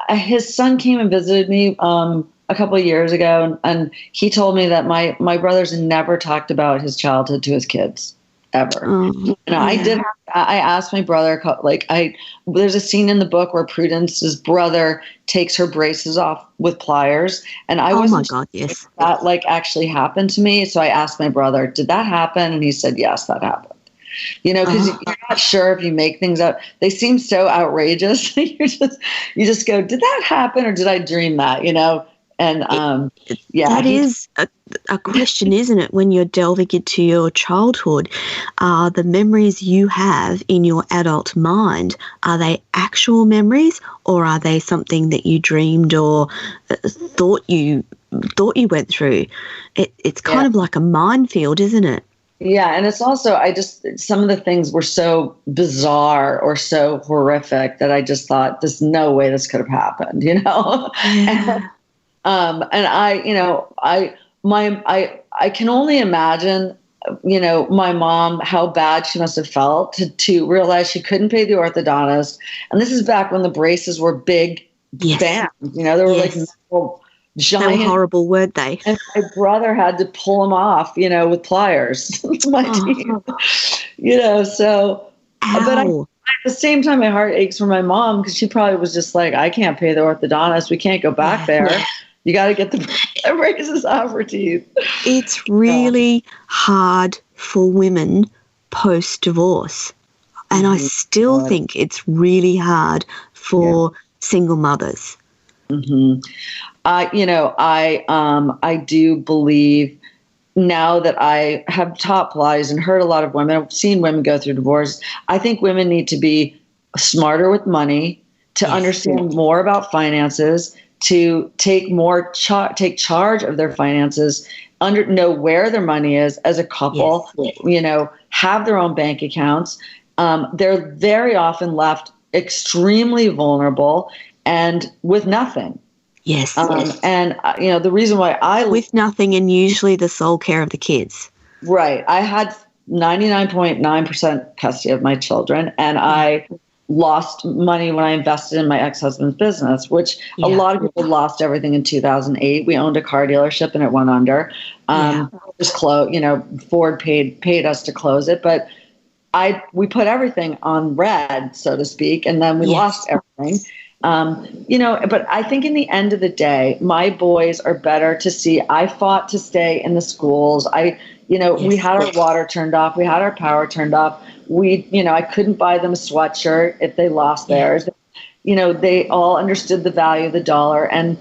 his son came and visited me a couple of years ago, and he told me that my brothers never talked about his childhood to his kids. Ever. I asked my brother, there's a scene in the book where Prudence's brother takes her braces off with pliers, and I wasn't sure if that actually happened to me. So I asked my brother, did that happen? And he said, yes, that happened. Because you're not sure if you make things up. They seem so outrageous. you just go, did that happen, or did I dream that? And that is a question, isn't it? When you're delving into your childhood, the memories you have in your adult mind, are they actual memories, or are they something that you dreamed or thought you went through? It's kind of like a minefield, isn't it? Yeah. And it's also, some of the things were so bizarre or so horrific that I just thought, there's no way this could have happened, you know? Yeah. And I can only imagine, you know, my mom, how bad she must have felt to realize she couldn't pay the orthodontist. And this is back when the braces were big bands, you know, they were like giant. They were horrible, weren't they? And my brother had to pull them off, you know, with pliers. My teeth, you know, so, but at the same time, my heart aches for my mom because she probably was just like, I can't pay the orthodontist. We can't go back there. Yeah. You got to get the braces off her teeth. It's really hard for women post-divorce. And I still think it's really hard for single mothers. Mm-hmm. You know, I do believe now that I have taught Pilates and heard a lot of women, I've seen women go through divorce. I think women need to be smarter with money, to understand more about finances, to take take charge of their finances, know where their money is as a couple, you know, have their own bank accounts. They're very often left extremely vulnerable and with nothing. Yes. And, you know, the reason why with nothing and usually the sole care of the kids. Right. I had 99.9% custody of my children, and I lost money when I invested in my ex-husband's business, which a lot of people lost everything in 2008. We owned a car dealership and it went under. It was closed, you know, Ford paid us to close it, but we put everything on red, so to speak, and then we lost everything. You know, but I think in the end of the day, my boys are better to see. I fought to stay in the schools. We had our water turned off. We had our power turned off. I couldn't buy them a sweatshirt if they lost theirs. You know, they all understood the value of the dollar, and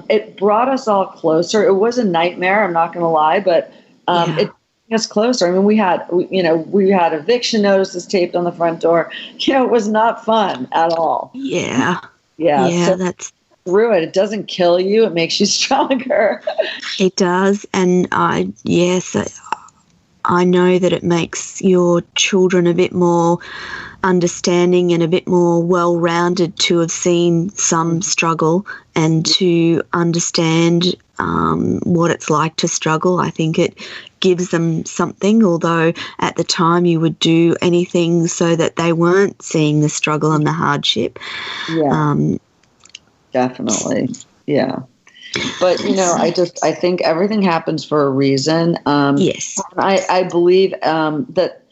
it brought us all closer. It was a nightmare, I'm not going to lie, but it brought us closer. I mean, we had eviction notices taped on the front door. You know, it was not fun at all. Yeah. So that's through it. It doesn't kill you. It makes you stronger. It does. And I know that it makes your children a bit more understanding and a bit more well-rounded to have seen some struggle and to understand what it's like to struggle. I think it gives them something, although at the time you would do anything so that they weren't seeing the struggle and the hardship. Definitely. Yeah. But, you know, I think everything happens for a reason. Yes. I believe that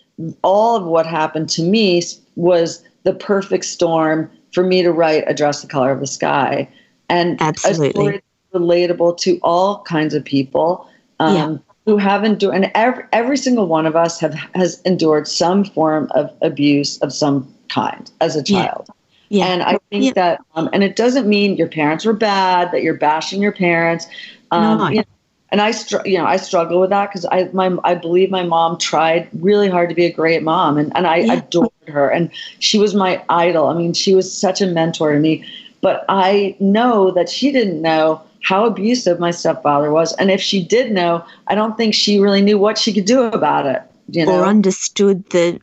all of what happened to me was the perfect storm for me to write Address the Color of the Sky. And absolutely. A story relatable to all kinds of people who have endured, and every single one of us has endured some form of abuse of some kind as a child. Yeah. And I think that, and it doesn't mean your parents were bad, that you're bashing your parents. No. You know, and I struggle with that because I believe my mom tried really hard to be a great mom, and I adored her, and she was my idol. I mean, she was such a mentor to me. But I know that she didn't know how abusive my stepfather was, and if she did know, I don't think she really knew what she could do about it. You know, or understood the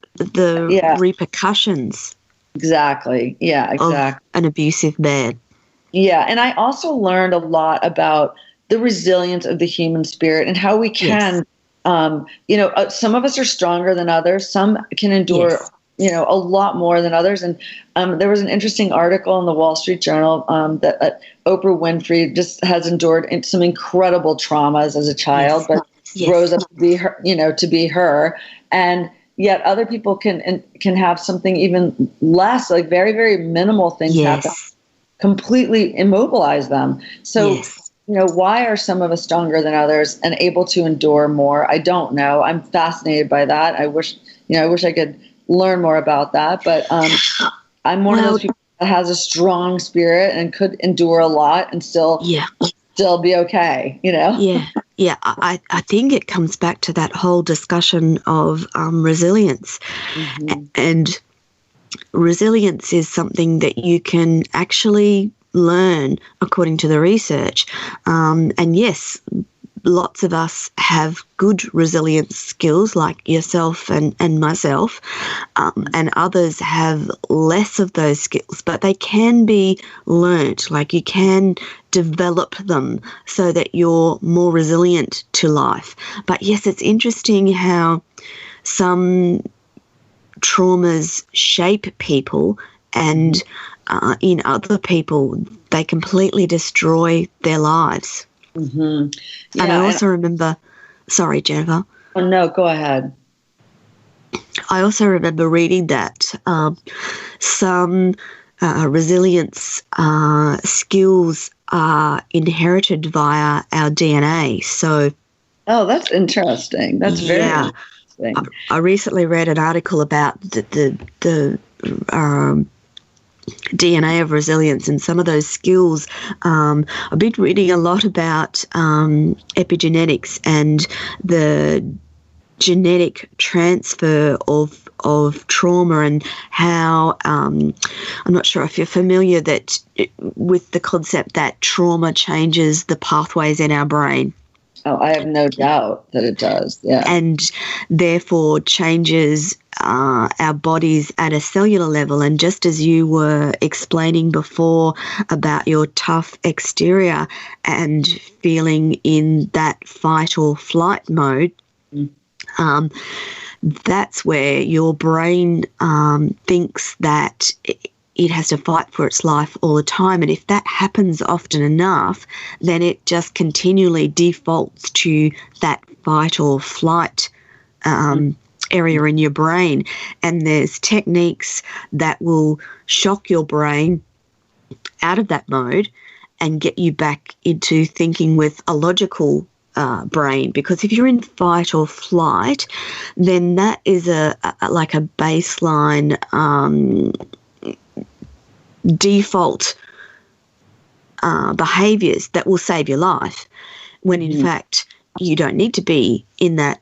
repercussions. Exactly. Yeah, exactly. Of an abusive man. Yeah. And I also learned a lot about the resilience of the human spirit and how we can, some of us are stronger than others. Some can endure, a lot more than others. And there was an interesting article in the Wall Street Journal that Oprah Winfrey just has endured some incredible traumas as a child, but rose up to be her, to be her. And yet other people can have something even less, like very, very minimal things happen, completely immobilize them. So, why are some of us stronger than others and able to endure more? I don't know. I'm fascinated by that. I wish I could learn more about that. But I'm one of those people that has a strong spirit and could endure a lot and still be okay, Yeah, I think it comes back to that whole discussion of resilience. Mm-hmm. And resilience is something that you can actually learn according to the research. And yes, lots of us have good resilience skills, like yourself and myself, and others have less of those skills, but they can be learnt. Like, you can develop them so that you're more resilient to life. But yes, it's interesting how some traumas shape people, and in other people, they completely destroy their lives. Mm-hmm. Yeah, and I also remember, sorry, Jennifer. Oh, no, go ahead. I also remember reading that some resilience skills are inherited via our DNA. So, oh, that's interesting. That's very interesting. I recently read an article about the DNA of resilience and some of those skills. I've been reading a lot about epigenetics and the genetic transfer of trauma, and how I'm not sure if you're familiar with the concept that trauma changes the pathways in our brain. Oh, I have no doubt that it does. Yeah, and therefore changes our bodies at a cellular level. And just as you were explaining before about your tough exterior and feeling in that fight or flight mode, that's where your brain thinks that it has to fight for its life all the time. And if that happens often enough, then it just continually defaults to that fight or flight area in your brain. And there's techniques that will shock your brain out of that mode and get you back into thinking with a logical brain. Because if you're in fight or flight, then that is like a baseline default behaviours that will save your life, when in fact you don't need to be in that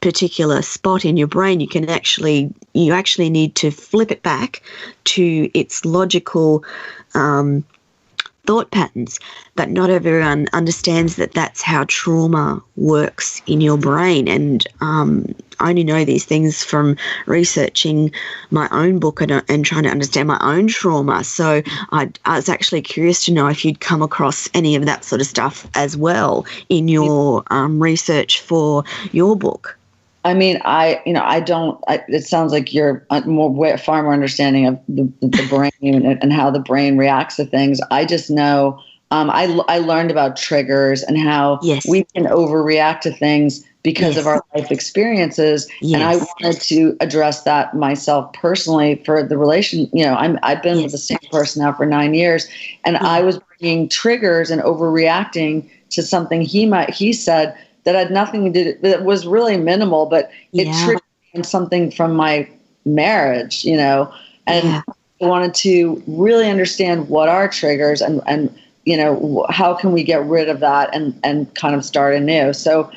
particular spot in your brain. You actually need to flip it back to its logical thought patterns. But not everyone understands that that's how trauma works in your brain. And I only know these things from researching my own book and trying to understand my own trauma. So I was actually curious to know if you'd come across any of that sort of stuff as well in your research for your book. I mean, it sounds like you're far more understanding of the brain and how the brain reacts to things. I just know, I learned about triggers and how we can overreact to things because of our life experiences. And I wanted to address that myself personally for the relation. I've been with the same person now for 9 years, and I was bringing triggers and overreacting to something he said that had nothing to do, that was really minimal, but it triggered something from my marriage, and I wanted to really understand what are triggers and how can we get rid of that and kind of start anew. So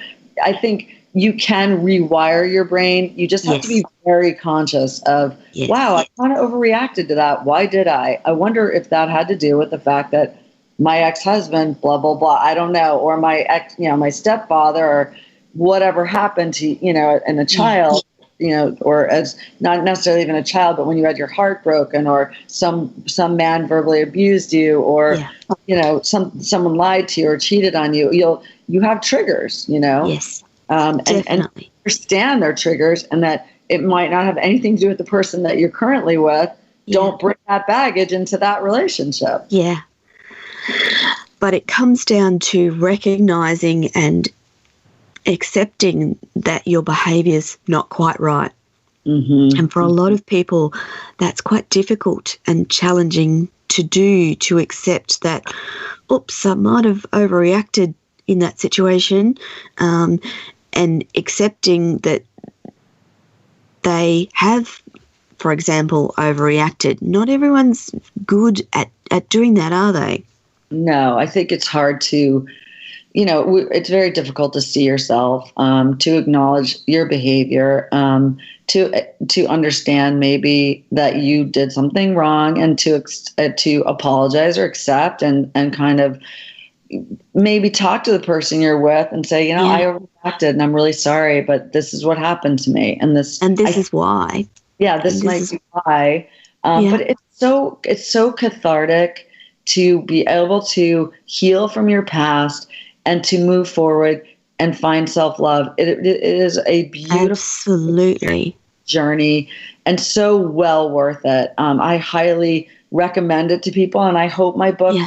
I think you can rewire your brain. You just have to be very conscious of, wow, I kind of overreacted to that. Why did I? I wonder if that had to do with the fact that my ex-husband, blah, blah, blah, I don't know, or my ex, my stepfather, or whatever happened to, and a child, or as not necessarily even a child, but when you had your heart broken, or some man verbally abused you, or, someone lied to you or cheated on you, you have triggers, Yes, and understand their triggers, and that it might not have anything to do with the person that you're currently with. Don't bring that baggage into that relationship. Yeah. But it comes down to recognizing and accepting that your behavior's not quite right. And for a lot of people, that's quite difficult and challenging to do, to accept that, oops, I might have overreacted in that situation, and accepting that they have, for example, overreacted. Not everyone's good at doing that, are they? No, I think it's hard to, it's very difficult to see yourself, to acknowledge your behavior, to understand maybe that you did something wrong, and to apologize or accept and kind of maybe talk to the person you're with and say, you know, I overreacted and I'm really sorry, but this is what happened to me. And this is why. Yeah, this might be why. But it's so cathartic to be able to heal from your past and to move forward and find self-love. It is a beautiful journey and so well worth it. I highly recommend it to people, and I hope my book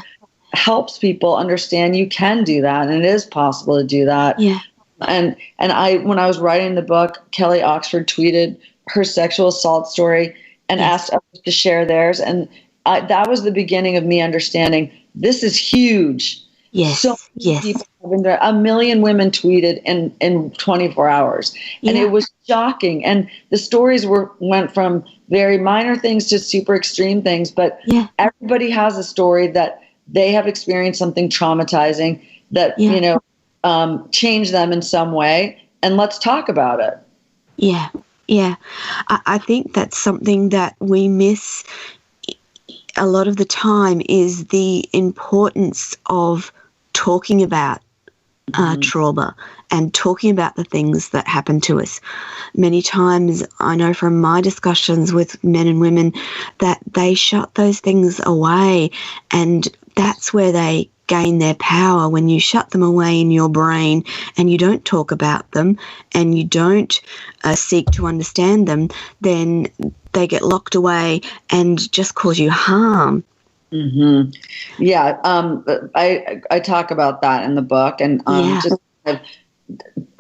helps people understand you can do that, and it is possible to do that. Yeah. And when I was writing the book, Kelly Oxford tweeted her sexual assault story and asked others to share theirs, and that was the beginning of me understanding this is huge. Yes. So many people have been there. 1 million women tweeted in 24 hours, and it was shocking. And the stories went from very minor things to super extreme things, but everybody has a story that they have experienced something traumatizing that, you know, changed them in some way. And let's talk about it. Yeah. Yeah. I think that's something that we miss a lot of the time, is the importance of talking about trauma and talking about the things that happen to us. Many times I know from my discussions with men and women that they shut those things away, and that's where they gain their power. When you shut them away in your brain and you don't talk about them and you don't seek to understand them, then they get locked away and just cause you harm. Mm-hmm. Yeah, I talk about that in the book, and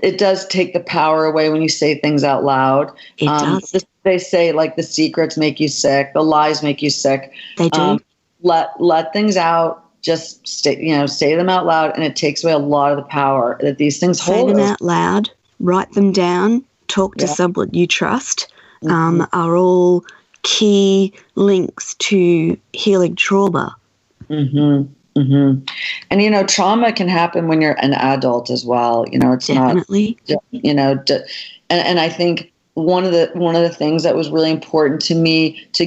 it does take the power away when you say things out loud. It does. They say, like, the secrets make you sick, the lies make you sick. They do. Let things out. Just say them out loud, and it takes away a lot of the power that these things hold. Say them out loud, write them down, talk to someone you trust, are all key links to healing trauma. Mm-hmm. Mm-hmm. And, you know, trauma can happen when you're an adult as well. You know, it's definitely not, you know, and I think one of the things that was really important to me to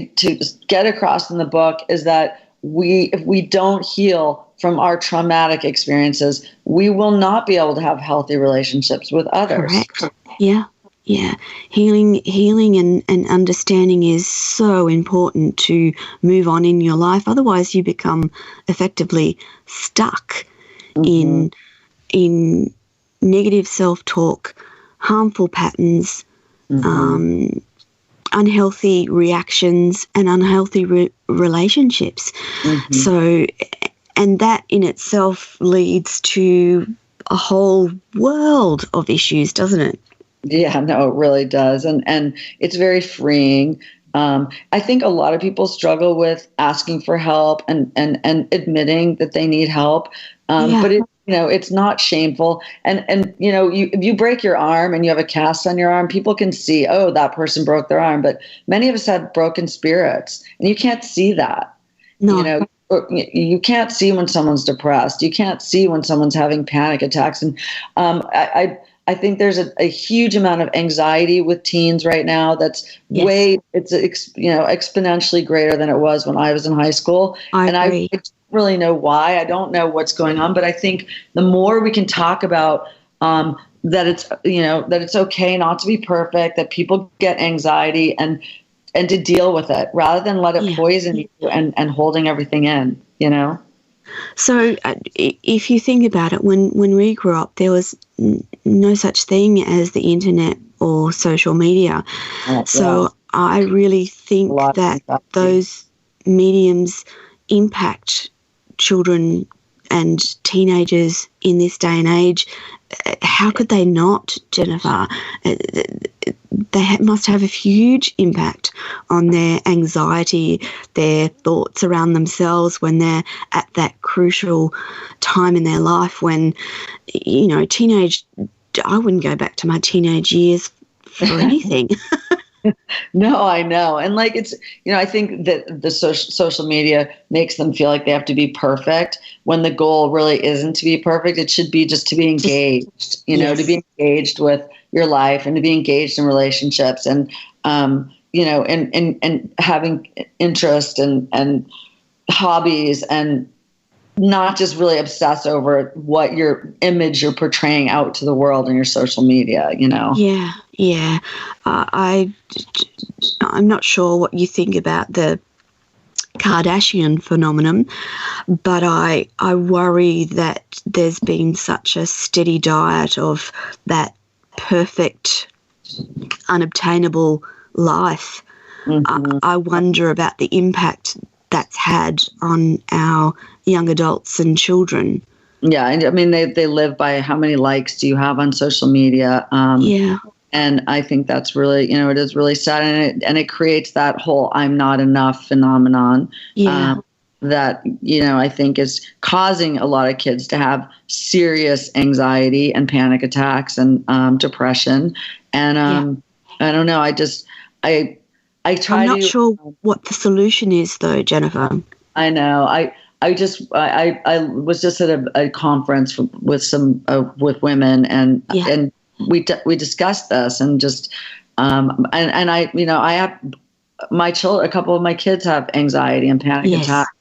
get across in the book is that if we don't heal from our traumatic experiences, we will not be able to have healthy relationships with others. Correct. Yeah. Yeah. Healing and understanding is so important to move on in your life. Otherwise you become effectively stuck in negative self-talk, harmful patterns, unhealthy reactions, and unhealthy relationships. So, and that in itself leads to a whole world of issues, doesn't it? Yeah, no, it really does. And it's very freeing. I think a lot of people struggle with asking for help and admitting that they need help. But it's not shameful. And you know, if you break your arm and you have a cast on your arm, people can see, oh, that person broke their arm. But many of us have broken spirits, and you can't see that. No. You know, you can't see when someone's depressed. You can't see when someone's having panic attacks. And I think there's a huge amount of anxiety with teens right now. That's exponentially greater than it was when I was in high school. I don't really know why. I don't know what's going on, but I think the more we can talk about that it's okay not to be perfect, that people get anxiety and to deal with it rather than let it poison you and holding everything in, you know? So if you think about it, when we grew up, there was no such thing as the internet or social media. So I really think that those mediums impact children and teenagers in this day and age. How could they not, Jennifer? They must have a huge impact on their anxiety, their thoughts around themselves when they're at that crucial time in their life when, you know, I wouldn't go back to my teenage years for anything. No, I know. And like, it's, you know, I think that the social media makes them feel like they have to be perfect when the goal really isn't to be perfect. It should be just to be engaged, you know, to be engaged with your life and to be engaged in relationships and, you know, and having interest and hobbies and not just really obsess over what your image you're portraying out to the world in your social media, you know? Yeah, yeah. I'm not sure what you think about the Kardashian phenomenon, but I worry that there's been such a steady diet of that perfect, unobtainable life. Mm-hmm. I wonder about the impact that's had on our young adults and children. Yeah, I mean, they live by how many likes do you have on social media. Yeah. And I think that's really, you know, it is really sad. And it creates that whole I'm not enough phenomenon. Yeah. That, you know, I think is causing a lot of kids to have serious anxiety and panic attacks and depression. And I don't know. I try I'm not sure what the solution is, though, Jennifer. I know. I was just at a conference with women, and we discussed this, and just and I, you know, I have my children. A couple of my kids have anxiety and panic attacks.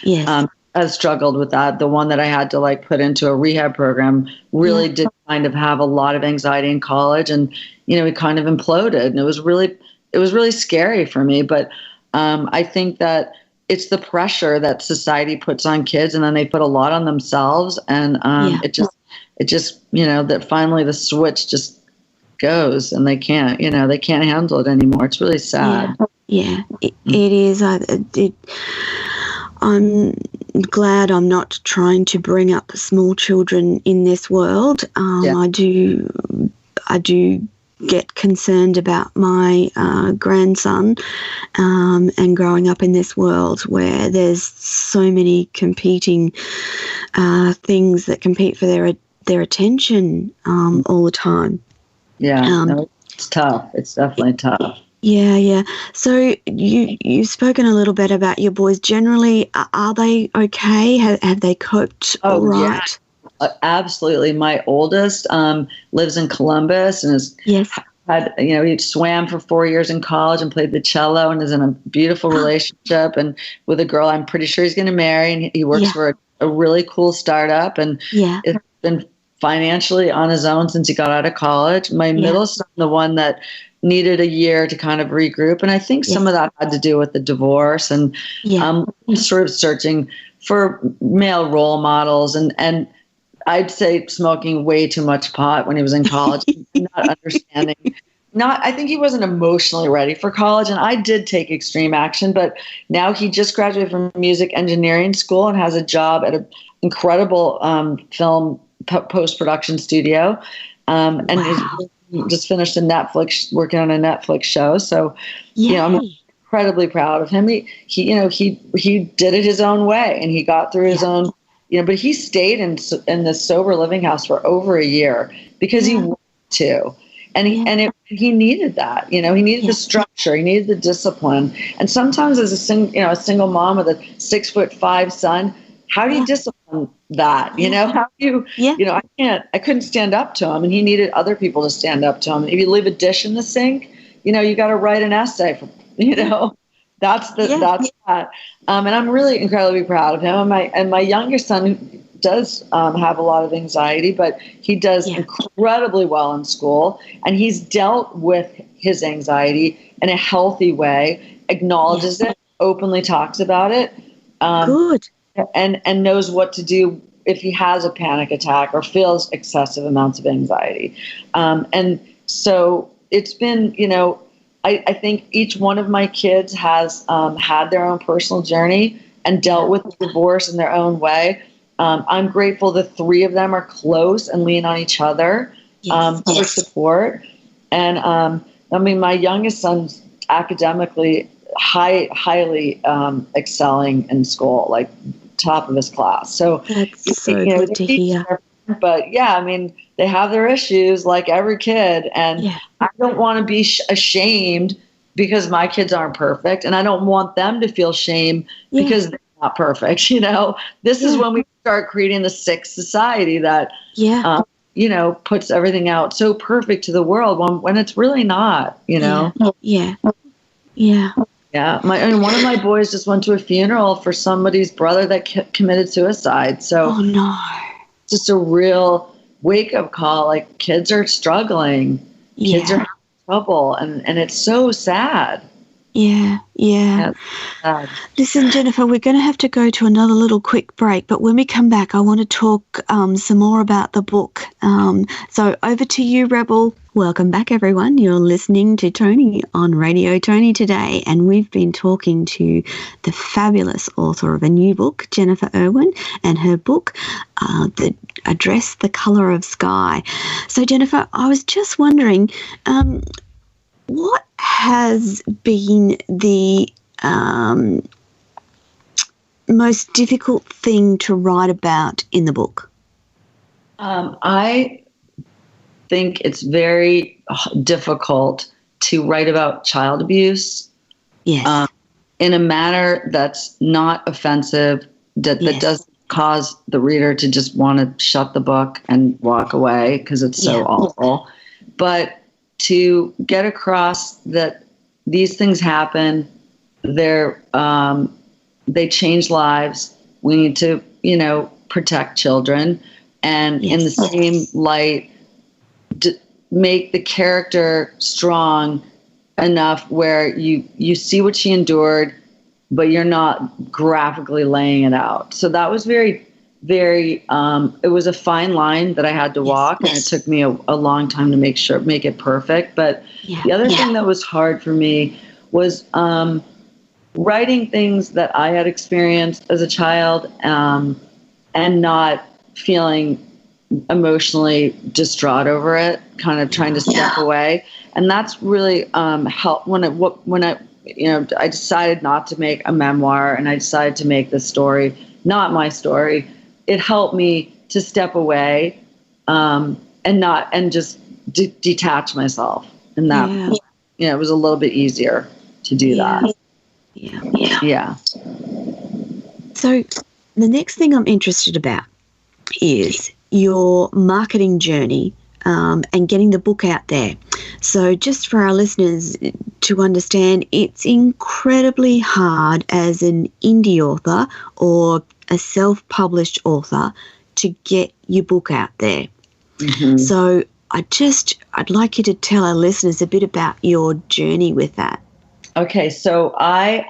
Yes. I've struggled with that. The one that I had to like put into a rehab program really did kind of have a lot of anxiety in college, and you know, he kind of imploded, and it was really scary for me. But I think that it's the pressure that society puts on kids, and then they put a lot on themselves, and it just you know, that finally the switch just goes, and they can't handle it anymore. It's really sad. Yeah, it is. I'm glad I'm not trying to bring up small children in this world. I do get concerned about my grandson and growing up in this world where there's so many competing things that compete for their attention all the time. Yeah, it's tough. It's definitely tough. Yeah. So you've spoken a little bit about your boys. Generally, are they okay? Have they coped all right? Yeah. Absolutely. My oldest lives in Columbus and had, you know, he swam for 4 years in college and played the cello and is in a beautiful relationship and with a girl I'm pretty sure he's going to marry. And he works for a really cool startup, and it's been financially on his own since he got out of college. My middle son, the one that needed a year to kind of regroup. And I think some of that had to do with the divorce, and sort of searching for male role models, and I'd say smoking way too much pot when he was in college, not understanding. I think he wasn't emotionally ready for college, and I did take extreme action, but now he just graduated from music engineering school and has a job at an incredible film post-production studio. And he just finished working on a Netflix show. So, you know, I'm incredibly proud of him. He did it his own way, and he got through his own, you know, but he stayed in the sober living house for over a year because he wanted to. And he needed that, you know, he needed the structure, he needed the discipline. And sometimes as a single mom with a 6'5" son, how do you discipline that? You know, how do you, you know, I couldn't stand up to him, and he needed other people to stand up to him. If you leave a dish in the sink, you know, you got to write an essay for, you know, that's that. And I'm really incredibly proud of him. And my youngest son does have a lot of anxiety, but he does incredibly well in school, and he's dealt with his anxiety in a healthy way, acknowledges it, openly talks about it. Good. And knows what to do if he has a panic attack or feels excessive amounts of anxiety. And so it's been, you know, I think each one of my kids has had their own personal journey and dealt with the divorce in their own way. I'm grateful the three of them are close and lean on each other for support. And I mean, my youngest son's academically highly excelling in school, like top of his class. So that's so good to hear. But yeah, I mean, they have their issues like every kid, and I don't want to be ashamed because my kids aren't perfect, and I don't want them to feel shame because they're not perfect. You know, this is when we start creating the sick society that you know, puts everything out so perfect to the world when it's really not. You know. Yeah. And one of my boys just went to a funeral for somebody's brother that committed suicide. So Oh no. just a real wake up call. Like, kids are struggling. Yeah. Kids are having trouble. And it's so sad. Yeah. Yeah, sad. Listen, Jennifer, we're going to have to go to another little quick break, but when we come back, I want to talk some more about the book. So over to you, Rebel. Welcome back, everyone. You're listening to Toni on Radio Toni today, and we've been talking to the fabulous author of a new book, Jennifer Irwin, and her book, The Address the Colour of Sky. So, Jennifer, I was just wondering, what has been the most difficult thing to write about in the book? I think it's very difficult to write about child abuse. Yes. In a manner that's not offensive, that doesn't cause the reader to just want to shut the book and walk away because it's so awful. But to get across that these things happen, they change lives. We need to, protect children, and in the same light, make the character strong enough where you see what she endured, but you're not graphically laying it out. So that was very, very, it was a fine line that I had to walk, and it took me a long time to make it perfect. But the other thing that was hard for me was writing things that I had experienced as a child, and not feeling emotionally distraught over it, kind of trying to step away. And that's really helped when I decided not to make a memoir, and I decided to make this story not my story. It helped me to step away and just detach myself, and that it was a little bit easier to do that. Yeah. So the next thing I'm interested about is your marketing journey and getting the book out there. So just for our listeners to understand, it's incredibly hard as an indie author or a self-published author to get your book out there. Mm-hmm. So I'd like you to tell our listeners a bit about your journey with that. Okay, so I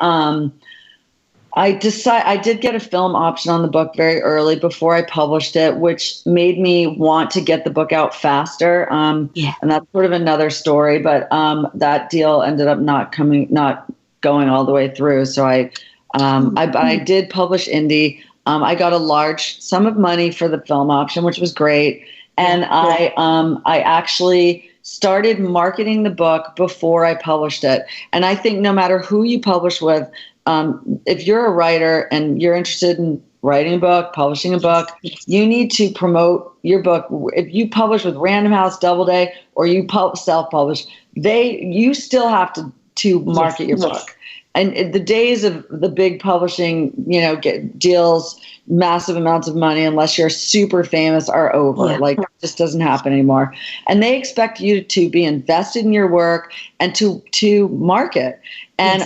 did get a film option on the book very early before I published it, which made me want to get the book out faster. And that's sort of another story, but that deal ended up not going all the way through. So I did publish indie. I got a large sum of money for the film option, which was great. And I actually started marketing the book before I published it. And I think no matter who you publish with, if you're a writer and you're interested in writing a book, publishing a book, you need to promote your book. If you publish with Random House, Doubleday, or you self-publish, you still have to market your book. And the days of the big publishing, get deals, massive amounts of money, unless you're super famous, are over. Yeah. Like, it just doesn't happen anymore. And they expect you to be invested in your work and to market. And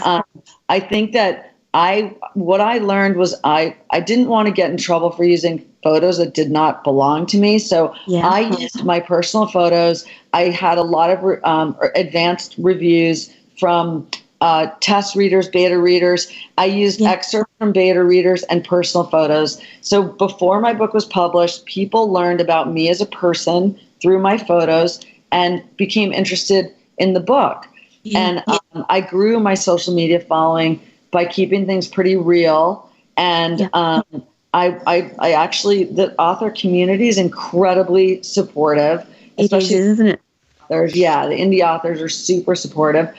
I think that what I learned was I didn't want to get in trouble for using photos that did not belong to me. So I used my personal photos. I had a lot of advanced reviews from test readers, beta readers. I used excerpts from beta readers and personal photos. So before my book was published, people learned about me as a person through my photos and became interested in the book. And I grew my social media following by keeping things pretty real. And I actually, the author community is incredibly supportive. Especially, it is, isn't it? The indie authors are super supportive.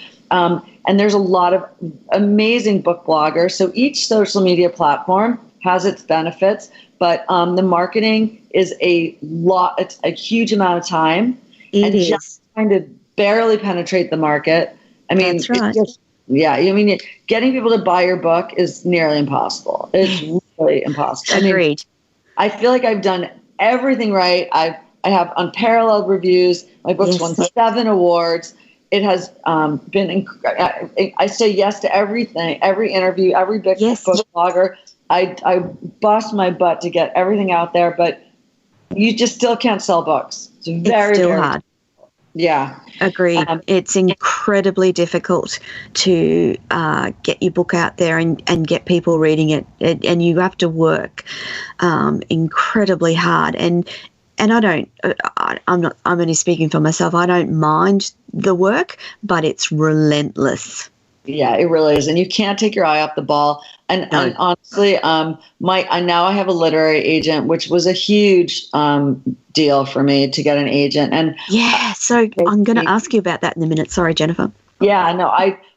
And there's a lot of amazing book bloggers. So each social media platform has its benefits, but the marketing is it's a huge amount of time. Just trying to barely penetrate the market. I mean, that's right. Getting people to buy your book is nearly impossible. It's really impossible. Agreed. I feel like I've done everything right. I have unparalleled reviews. My book's won 7 awards. it has been. I say yes to everything, every interview, every book blogger. I bust my butt to get everything out there, but you just still can't sell books. It's very, still very hard. Yeah. Agreed. It's incredibly difficult to get your book out there and get people reading it. And you have to work incredibly hard. And I'm only speaking for myself. I don't mind the work, but it's relentless. Yeah, it really is. And you can't take your eye off the ball. And honestly, I have a literary agent, which was a huge deal for me to get an agent. And so I'm going to ask you about that in a minute. Sorry, Jennifer. Yeah, no,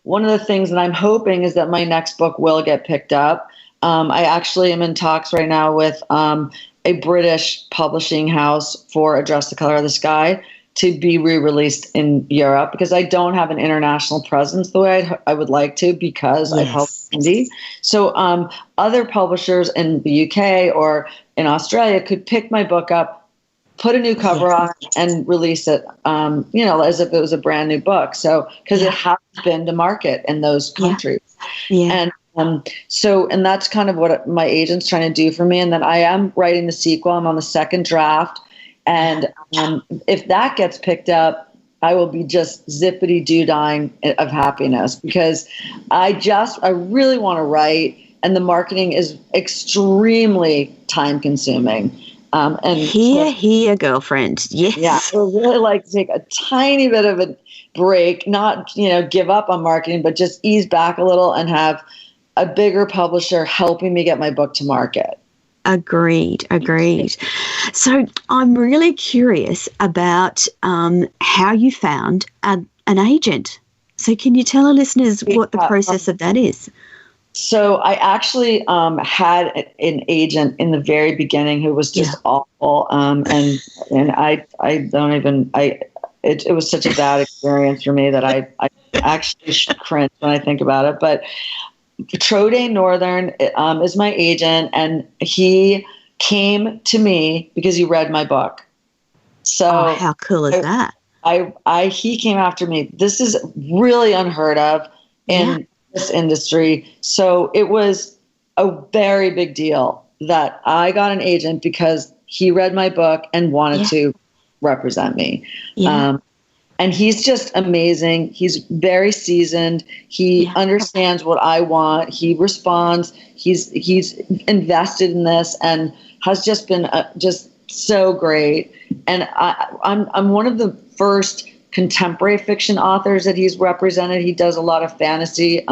one of the things that I'm hoping is that my next book will get picked up. I actually am in talks right now with a British publishing house for Address the Color of the Sky to be re-released in Europe, because I don't have an international presence the way I would like to, because I publish indie. So other publishers in the UK or in Australia could pick my book up, put a new cover on, and release it, as if it was a brand new book. So, because it has been to market in those countries. And and that's kind of what my agent's trying to do for me. And then I am writing the sequel. I'm on the second draft. And if that gets picked up, I will be just zippity-doo-dying of happiness, because I really want to write, and the marketing is extremely time-consuming. And here, girlfriend. Yes. Yeah, I would really like to take a tiny bit of a break, not give up on marketing, but just ease back a little and have a bigger publisher helping me get my book to market. Agreed. So I'm really curious about how you found an agent. So can you tell our listeners what the process of that is? So I actually had an agent in the very beginning who was just awful, and I don't even it was such a bad experience for me that I actually cringe when I think about it. But Trode Northern is my agent, and he came to me because he read my book. So how cool is that? He came after me. This is really unheard of in this industry. So it was a very big deal that I got an agent because he read my book and wanted to represent me. And he's just amazing. He's very seasoned. He understands what I want. He responds. He's invested in this and has just been just so great. And I'm one of the first contemporary fiction authors that he's represented. He does a lot of fantasy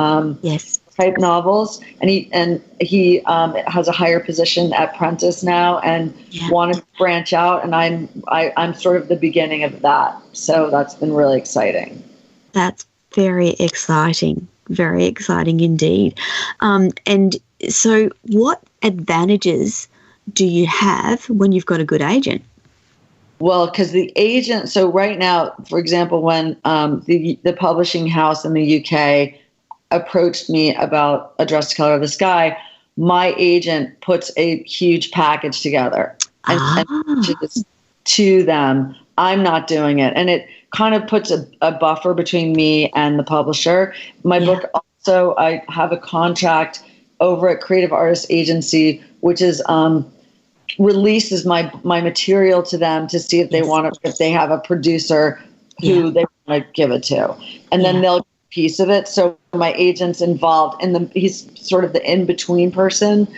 type novels, and he has a higher position at Prentice now, and wanted to branch out. And I'm sort of the beginning of that. So that's been really exciting. That's very exciting indeed. And so, what advantages do you have when you've got a good agent? Well, because the agent, so right now, for example, when the publishing house in the UK approached me about Address the Color of the Sky, my agent puts a huge package together and pitches to them. I'm not doing it. And it kind of puts a buffer between me and the publisher. My book also, I have a contract over at Creative Artists Agency, which is releases my material to them to see if they want to, if they have a producer who they want to give it to, and then they'll get a piece of it. So my agent's involved he's sort of the in-between person,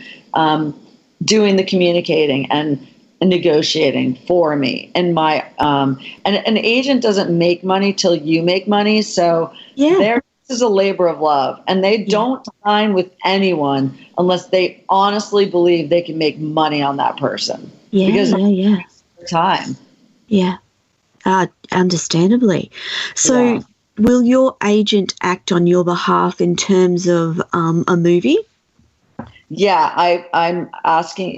doing the communicating and negotiating for me. And my and an agent doesn't make money till you make money. So this is a labor of love, and they don't sign with anyone unless they honestly believe they can make money on that person. Because time. Understandably. So will your agent act on your behalf in terms of a movie? I'm asking,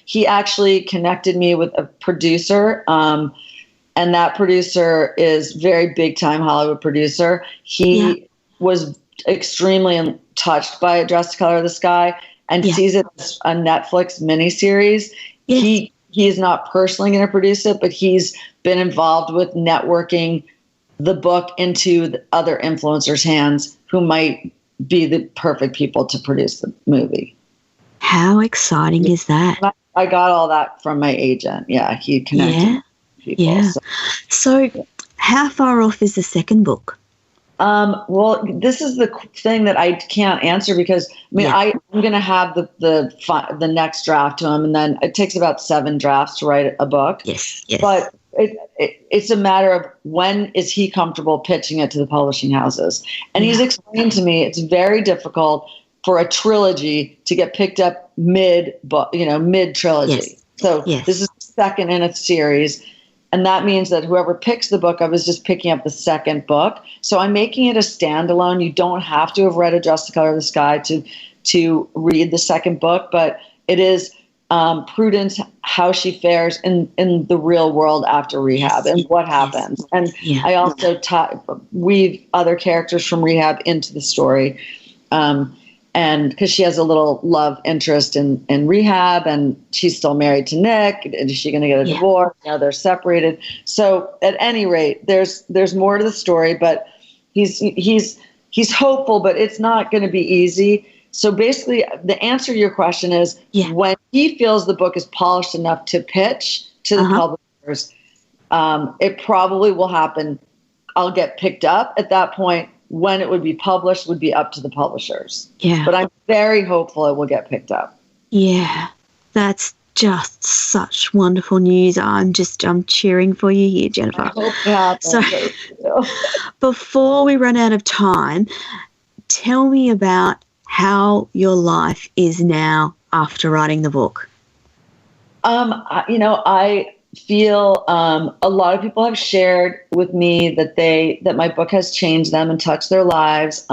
he actually connected me with a producer, and that producer is very big time Hollywood producer. He was extremely touched by Address the Color of the Sky and sees it as a Netflix miniseries. He is not personally going to produce it, but he's been involved with networking the book into the other influencers' hands who might be the perfect people to produce the movie. How exciting is that? I got all that from my agent. Yeah, he connected people. Yeah. So how far off is the second book? Well, this is the thing that I can't answer because I'm going to have the next draft to him, and then it takes about 7 drafts to write a book. Yes. But it's a matter of when is he comfortable pitching it to the publishing houses, and he's explained to me it's very difficult for a trilogy to get picked up mid trilogy. Yes. So this is the second in a series. And that means that whoever picks the book up is just picking up the second book. So I'm making it a standalone. You don't have to have read A Just the Color of the Sky to read the second book, but it is Prudence, how she fares in the real world after rehab and what happens. And I also weave other characters from rehab into the story. And because she has a little love interest in rehab, and she's still married to Nick. Is she going to get a divorce? Now they're separated. So at any rate, there's more to the story, but he's hopeful, but it's not going to be easy. So basically, the answer to your question is when he feels the book is polished enough to pitch to the publishers, it probably will happen. I'll get picked up at that point. When it would be published would be up to the publishers. Yeah. But I'm very hopeful it will get picked up. Yeah. That's just such wonderful news. I'm cheering for you here, Jennifer. I hope it happens. So before we run out of time, tell me about how your life is now after writing the book. I feel a lot of people have shared with me that my book has changed them and touched their lives,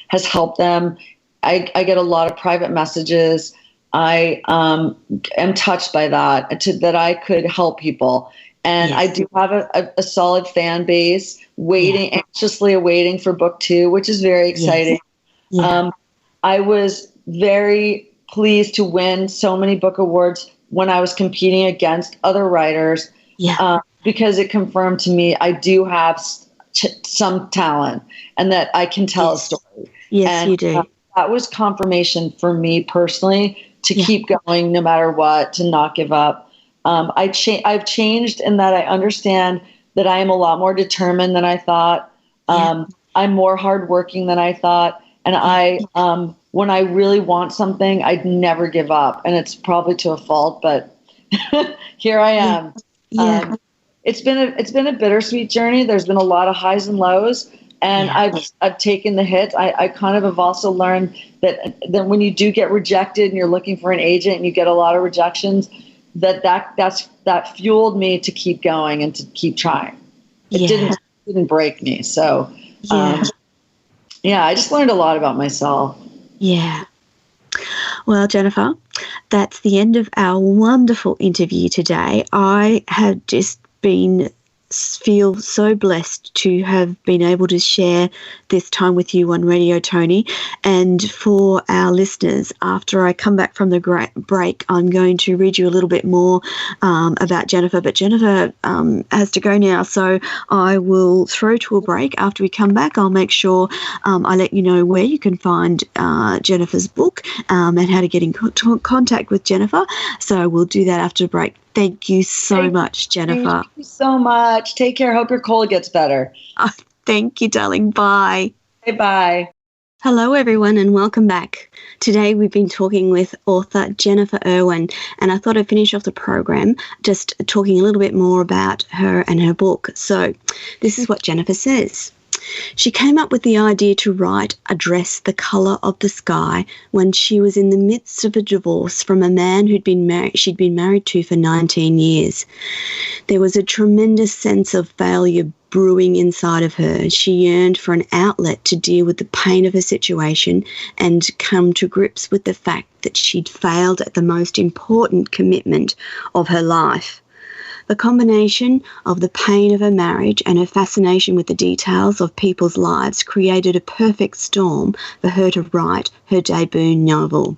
has helped them. I get a lot of private messages. I am touched by that I could help people. And I do have a solid fan base anxiously awaiting for book 2, which is very exciting. Yes. Yeah. I was very pleased to win so many book awards when I was competing against other writers, because it confirmed to me I do have some talent and that I can tell a story. Yes, and, you do. That was confirmation for me personally to keep going no matter what, to not give up. I've changed in that I understand that I am a lot more determined than I thought. I'm more hardworking than I thought. And when I really want something, I'd never give up. And it's probably to a fault, but here I am. Yeah. It's been a bittersweet journey. There's been a lot of highs and lows, and I've taken the hits. I kind of have also learned that when you do get rejected and you're looking for an agent and you get a lot of rejections, that fueled me to keep going and to keep trying. It didn't break me. So I just learned a lot about myself. Yeah. Well, Jennifer, that's the end of our wonderful interview today. I have just feel so blessed to have been able to share this time with you on Radio Toni. And for our listeners, after I come back from the break, I'm going to read you a little bit more about Jennifer. But Jennifer has to go now, so I will throw to a break. After we come back, I'll make sure I let you know where you can find Jennifer's book and how to get in contact with Jennifer. So we'll do that after the break. Thank you so much, Jennifer. Thank you so much. Take care. Hope your cold gets better. Oh, thank you, darling. Bye. Bye. Hello, everyone, and welcome back. Today we've been talking with author Jennifer Irwin, and I thought I'd finish off the program just talking a little bit more about her and her book. So this is what Jennifer says. She came up with the idea to write A Dress the Colour of the Sky when she was in the midst of a divorce from a man she'd been married to for 19 years. There was a tremendous sense of failure brewing inside of her. She yearned for an outlet to deal with the pain of her situation and come to grips with the fact that she'd failed at the most important commitment of her life. The combination of the pain of her marriage and her fascination with the details of people's lives created a perfect storm for her to write her debut novel.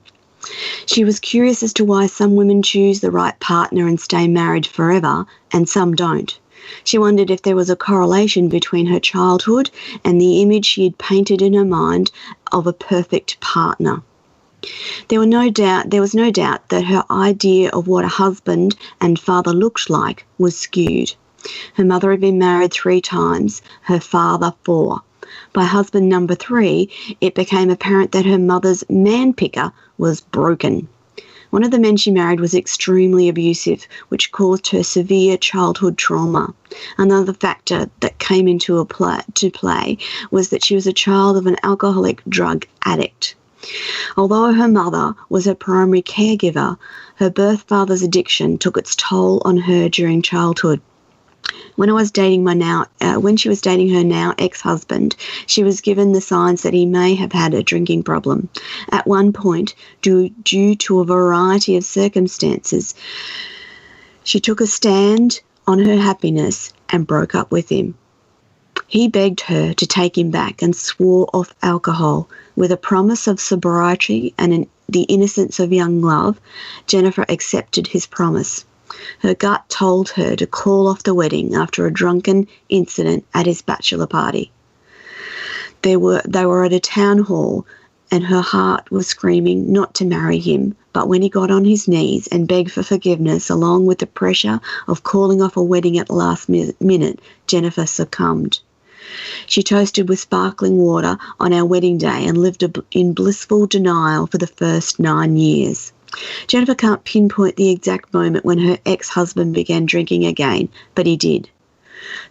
She was curious as to why some women choose the right partner and stay married forever and some don't. She wondered if there was a correlation between her childhood and the image she had painted in her mind of a perfect partner. There was no doubt that her idea of what a husband and father looked like was skewed. Her mother had been married 3 times, her father 4. By husband number 3, it became apparent that her mother's man-picker was broken. One of the men she married was extremely abusive, which caused her severe childhood trauma. Another factor that came into play was that she was a child of an alcoholic drug addict. Although her mother was her primary caregiver, her birth father's addiction took its toll on her during childhood. When she was dating her now ex-husband, she was given the signs that he may have had a drinking problem. At one point, due to a variety of circumstances, she took a stand on her happiness and broke up with him. He begged her to take him back and swore off alcohol. With a promise of sobriety and the innocence of young love, Jennifer accepted his promise. Her gut told her to call off the wedding after a drunken incident at his bachelor party. They were at a town hall, and her heart was screaming not to marry him, but when he got on his knees and begged for forgiveness, along with the pressure of calling off a wedding at the last minute, Jennifer succumbed. She toasted with sparkling water on our wedding day and lived in blissful denial for the first 9 years. Jennifer can't pinpoint the exact moment when her ex-husband began drinking again, but he did.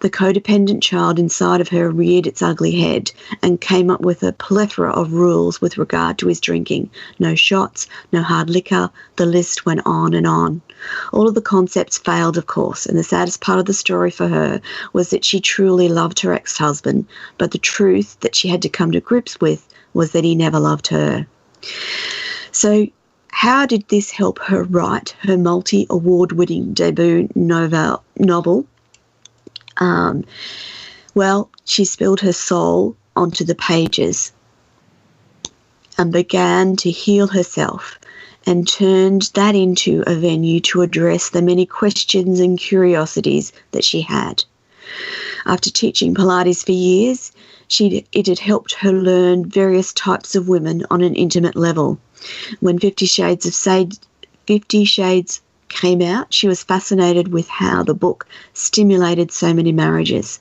The codependent child inside of her reared its ugly head and came up with a plethora of rules with regard to his drinking. No shots, no hard liquor, the list went on and on. All of the concepts failed, of course, and the saddest part of the story for her was that she truly loved her ex-husband, but the truth that she had to come to grips with was that he never loved her. So, how did this help her write her multi-award-winning debut novel? Well, she spilled her soul onto the pages and began to heal herself and turned that into a venue to address the many questions and curiosities that she had. After teaching Pilates for years, it had helped her learn various types of women on an intimate level. When 50 Shades came out, she was fascinated with how the book stimulated so many marriages.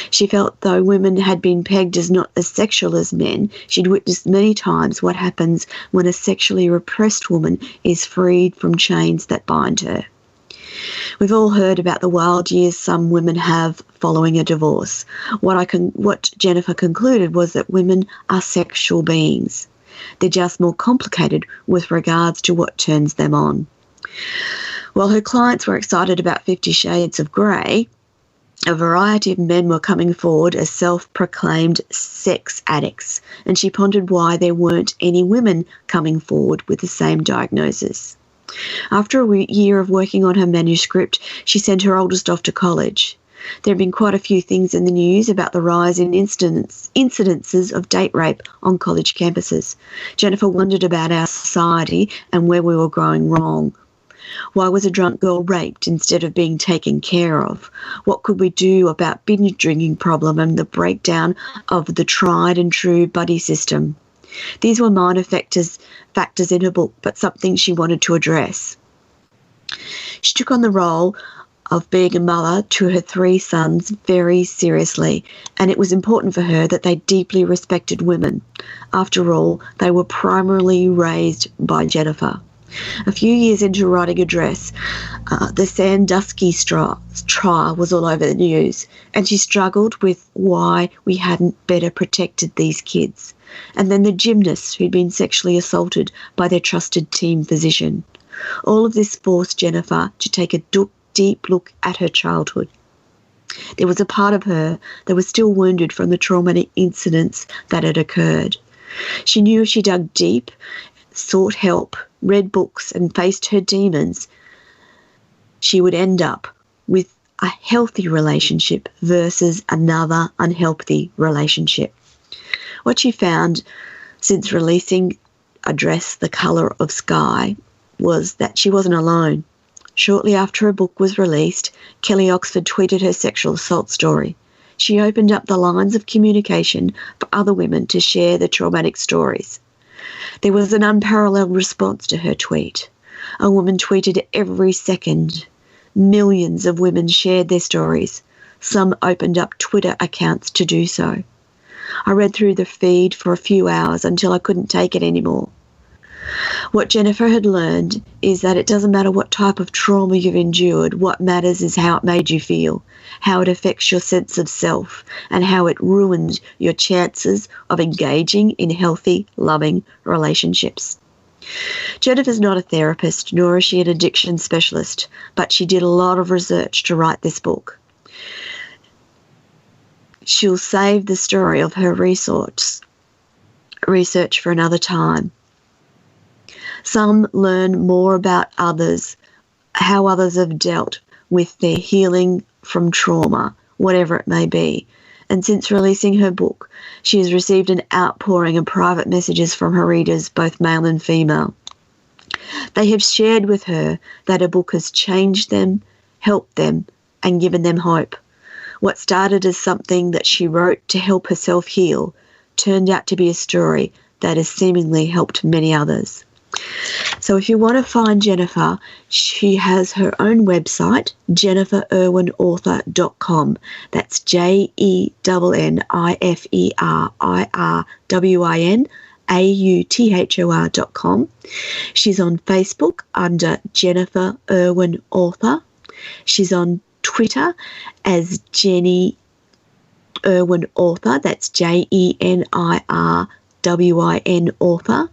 She felt though women had been pegged as not as sexual as men, she'd witnessed many times what happens when a sexually repressed woman is freed from chains that bind her. We've all heard about the wild years some women have following a divorce. What Jennifer concluded was that women are sexual beings. They're just more complicated with regards to what turns them on. While her clients were excited about 50 Shades of Grey, a variety of men were coming forward as self-proclaimed sex addicts, and she pondered why there weren't any women coming forward with the same diagnosis. After a year of working on her manuscript, she sent her oldest off to college. There have been quite a few things in the news about the rise in incidences of date rape on college campuses. Jennifer wondered about our society and where we were going wrong. Why was a drunk girl raped instead of being taken care of? What could we do about binge drinking problem and the breakdown of the tried and true buddy system? These were minor factors in her book, but something she wanted to address. She took on the role of being a mother to her 3 sons very seriously, and it was important for her that they deeply respected women. After all, they were primarily raised by Jennifer. A few years into writing a dress, the Sandusky trial was all over the news, and she struggled with why we hadn't better protected these kids. And then the gymnasts who'd been sexually assaulted by their trusted team physician. All of this forced Jennifer to take a deep look at her childhood. There was a part of her that was still wounded from the traumatic incidents that had occurred. She knew if she dug deep, sought help, read books and faced her demons, she would end up with a healthy relationship versus another unhealthy relationship. What she found since releasing A Dress the Colour of Sky was that she wasn't alone. Shortly after her book was released, Kelly Oxford tweeted her sexual assault story. She opened up the lines of communication for other women to share their traumatic stories. There was an unparalleled response to her tweet. A woman tweeted every second. Millions of women shared their stories. Some opened up Twitter accounts to do so. I read through the feed for a few hours until I couldn't take it anymore. What Jennifer had learned is that it doesn't matter what type of trauma you've endured, what matters is how it made you feel, how it affects your sense of self, and how it ruined your chances of engaging in healthy, loving relationships. Jennifer's not a therapist, nor is she an addiction specialist, but she did a lot of research to write this book. She'll save the story of her research for another time. Some learn more about others, how others have dealt with their healing from trauma, whatever it may be. And since releasing her book, she has received an outpouring of private messages from her readers, both male and female. They have shared with her that her book has changed them, helped them, and given them hope. What started as something that she wrote to help herself heal turned out to be a story that has seemingly helped many others. So if you want to find Jennifer, she has her own website, jenniferirwinauthor.com. That's JenniferIrwinauthor.com. She's on Facebook under Jennifer Irwin Author. She's on Twitter as Jenny Irwin Author. That's JenirWin Author.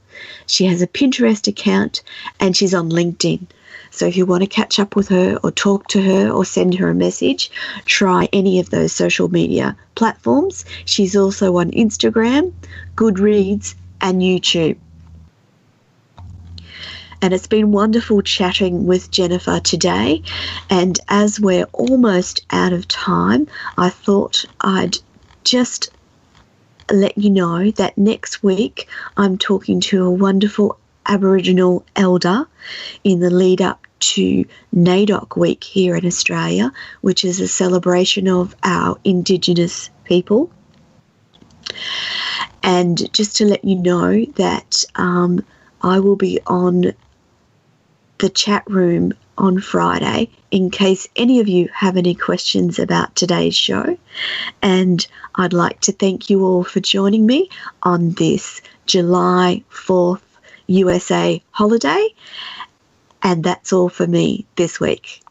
She has a Pinterest account and she's on LinkedIn. So if you want to catch up with her or talk to her or send her a message, try any of those social media platforms. She's also on Instagram, Goodreads, and YouTube. And it's been wonderful chatting with Jennifer today. And as we're almost out of time, I thought I'd just let you know that next week I'm talking to a wonderful Aboriginal elder in the lead up to NAIDOC Week here in Australia, which is a celebration of our Indigenous people. And just to let you know that I will be on the chat room on Friday in case any of you have any questions about today's show. And I'd like to thank you all for joining me on this July 4th USA holiday. And that's all for me this week.